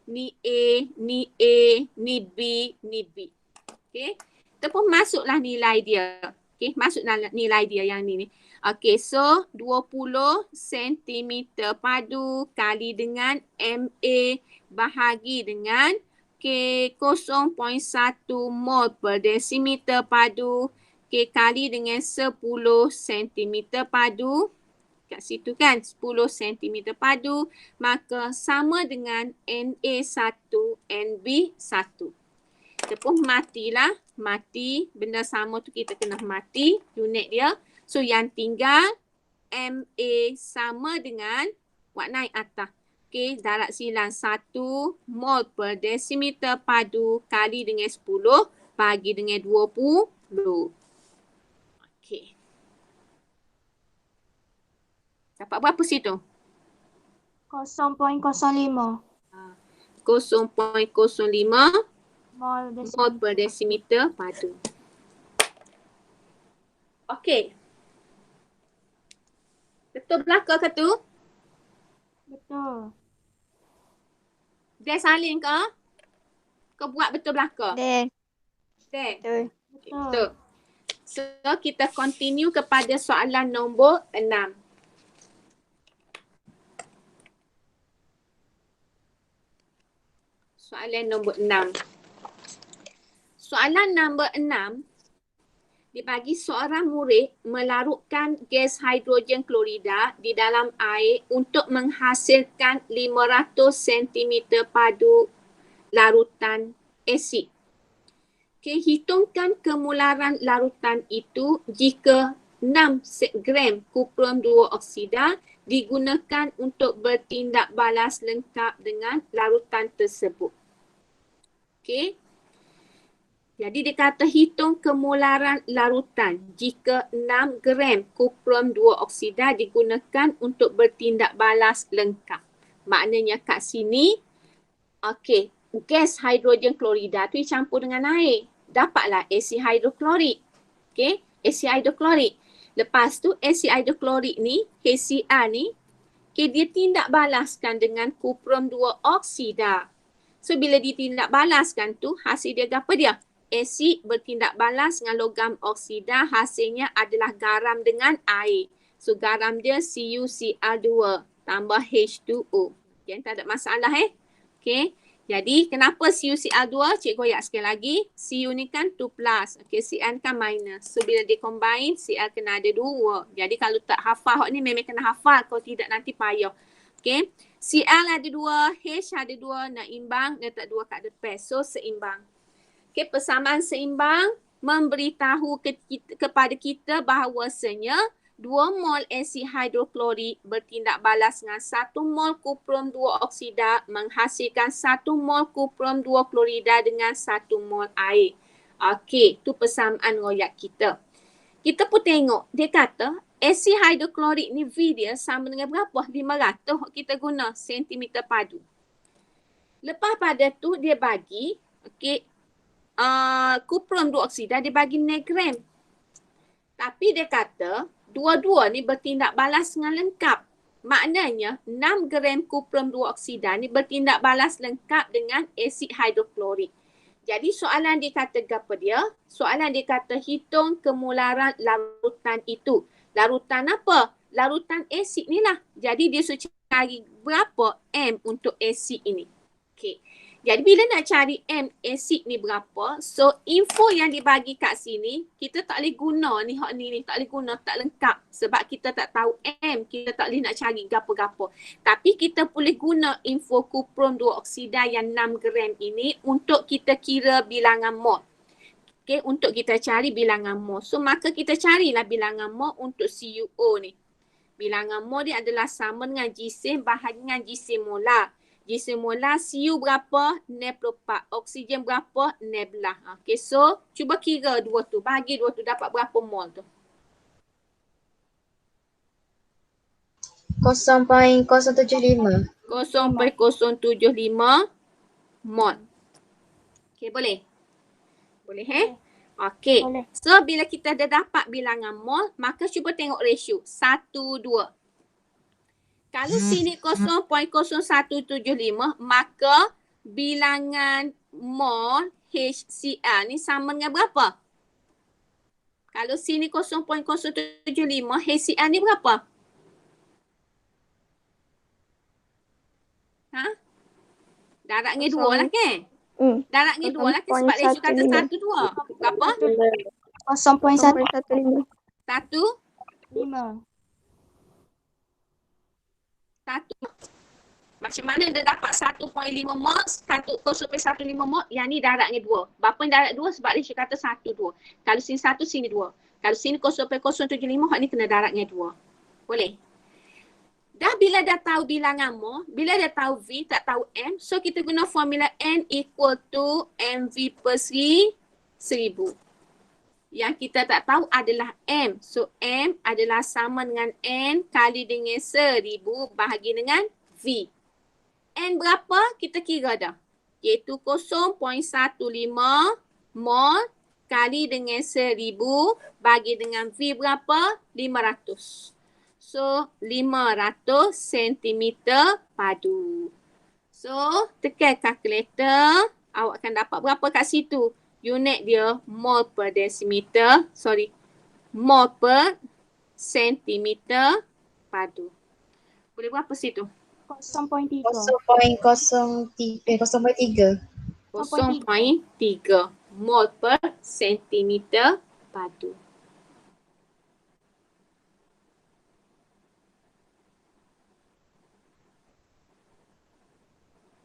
ni A, ni A, ni B, ni B. Okey. Kita pun masuklah nilai dia. Okey, masuklah nilai dia yang ni. Okey, so 20 cm padu kali dengan MA bahagi dengan K 0.1 mol per desimeter padu K kali dengan 10 cm padu. Kat situ kan 10 cm padu maka sama dengan NA1 NB1. Kita pun matilah. Mati. Benda sama tu kita kena mati. Unit dia. So yang tinggal MA sama dengan warna yang atas. Okey. Darab silang 1 mol per desimeter padu kali dengan 10 bagi dengan 20. Okey. Dapat berapa situ? 0.05 0.05 mol mol per desimeter padu. Okey. Betul belaka ke tu? Betul. Dia salin ke? Kau buat betul belaka? Ada. Betul. Betul. Betul. So, kita continue kepada soalan nombor 6. Soalan nombor 6. Soalan nombor 6, dibagi seorang murid melarutkan gas hidrogen klorida di dalam air untuk menghasilkan 500 cm padu larutan asid. Okay, hitungkan kemularan larutan itu jika 6 gram kupron 2 oksida digunakan untuk bertindak balas lengkap dengan larutan tersebut. Okay. Jadi dia kata hitung kemularan larutan jika 6 gram kupron 2 oksida digunakan untuk bertindak balas lengkap. Maknanya kat sini, okey, gas hidrogen klorida tu dicampur dengan air. Dapatlah asid hidroklorik. Okey, asid hidroklorik. Lepas tu asid hidroklorik ni, HCl ni, okay, dia tindak balaskan dengan kupron 2 oksida. So bila ditindak balaskan tu, hasil dia apa dia? Asid bertindak balas dengan logam oksida, hasilnya adalah garam dengan air. So garam dia CuCl2 tambah H2O. Okay, tak ada masalah Okay. Jadi kenapa CuCl2? Cikgu koyak sekali lagi. Cu ni kan 2 plus. Okay, Cl kan minus. So bila dia combine, Cl kena ada 2. Jadi kalau tak hafal ni memang kena hafal. Kalau tidak nanti payah. Okay. Cl ada 2, H ada 2, nak imbang, letak 2 kat depan. So seimbang. Okay, persamaan seimbang memberitahu kepada kita bahawasanya 2 mol asid hidroklorik bertindak balas dengan 1 mol kupron 2 oksida menghasilkan 1 mol kupron 2 klorida dengan 1 mol air. Okey, tu persamaan royak kita. Kita pun tengok, dia kata asid hidroklorik ni V dia sama dengan berapa? 500 kita guna sentimeter padu. Lepas pada tu dia bagi, okey, kupron 2 oksida dia bagi 9 gram. Tapi dia kata dua-dua ni bertindak balas dengan lengkap. Maknanya 6 gram kupron 2 oksida ni bertindak balas lengkap dengan asid hidroklorik. Jadi soalan dia kata apa dia? Soalan dia kata hitung kemularan larutan itu. Larutan apa? Larutan asid ni lah. Jadi dia suruh cari berapa M untuk asid ini. Okay. Jadi bila nak cari M asid ni berapa, so info yang dibagi kat sini, kita tak boleh guna ni, hak ni tak boleh guna, tak lengkap. Sebab kita tak tahu M, kita tak boleh nak cari gapo-gapo. Tapi kita boleh guna info kupron 2 oksida yang 6 gram ini untuk kita kira bilangan mol. Okay, untuk kita cari bilangan mol. So maka kita carilah bilangan mol untuk CuO ni. Bilangan mol dia adalah sama dengan jisim bahagi dengan jisim molar. Jisim molar Cu berapa? 0.4. Oksigen berapa? 0.12. Okay, so cuba kira dua tu. Bahagi dua tu dapat berapa mol tu? 0.075. 0.075 mol. Okay, boleh? Boleh Okay. Boleh. So bila kita dah dapat bilangan mol, maka cuba tengok ratio. 1:2. Kalau sini 0.0175, maka bilangan mol HCl ni sama dengan berapa? Kalau sini 0.075, HCl ni berapa? Darabnya 2 lah kan? Darabnya 2 lah kan sebab ratio kata 1:2. Berapa? 0.15. 1.15. 5. Macam mana dia dapat 1.5 mol, 0.15 mol, yang ni darabnya 2. Berapa yang darab 2 sebab ratio kata 1:2. Kalau sini 1, sini 2. Kalau sini 0.075, hak ni kena darabnya 2. Boleh? Dah bila dah tahu bilangan mol, bila dah tahu V, tak tahu M, so kita guna formula N equal to MV per 1000. Yang kita tak tahu adalah M. So M adalah sama dengan N kali dengan 1000 bahagi dengan V. N berapa? Kita kira dah. Iaitu 0.15 mol kali dengan 1000 bagi dengan V berapa? 500. masuk 500 sentimeter padu. So, tekan kalkulator, awak akan dapat berapa kat situ? Unit dia mol per desimeter, mol per sentimeter padu. Boleh berapa situ? 0.3. 0.03. 0.3 mol per sentimeter padu.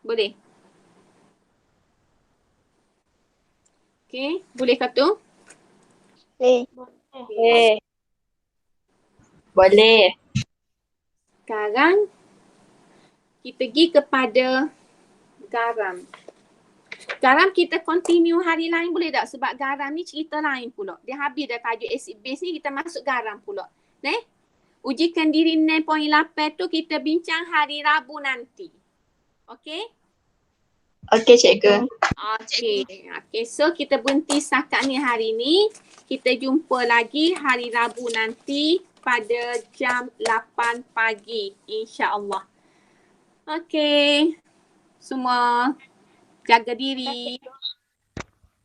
Boleh? Okey, boleh ke tu? Boleh. Boleh. Sekarang kita pergi kepada garam. Garam kita continue hari lain boleh tak? Sebab garam ni cerita lain pula. Dia habis dah tajuk acid base ni, kita masuk garam pula. Ujikan diri 9.8 tu kita bincang hari Rabu nanti. Okey? Okey, cikgu. Okey, so kita berhenti setakat ni hari ni. Kita jumpa lagi hari Rabu nanti pada jam 8 pagi, insya-Allah. Okey. Semua jaga diri.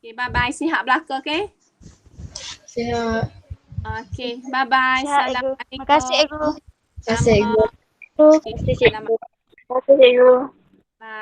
Okey, bye-bye. Sihat belaka, okey? Sihat. Okey, bye-bye. Sihat, Cikgu. Assalamualaikum. Terima kasih, Cikgu. Terima kasih, cikgu. Terima kasih, Cikgu. Terima kasih, Cikgu. Bye.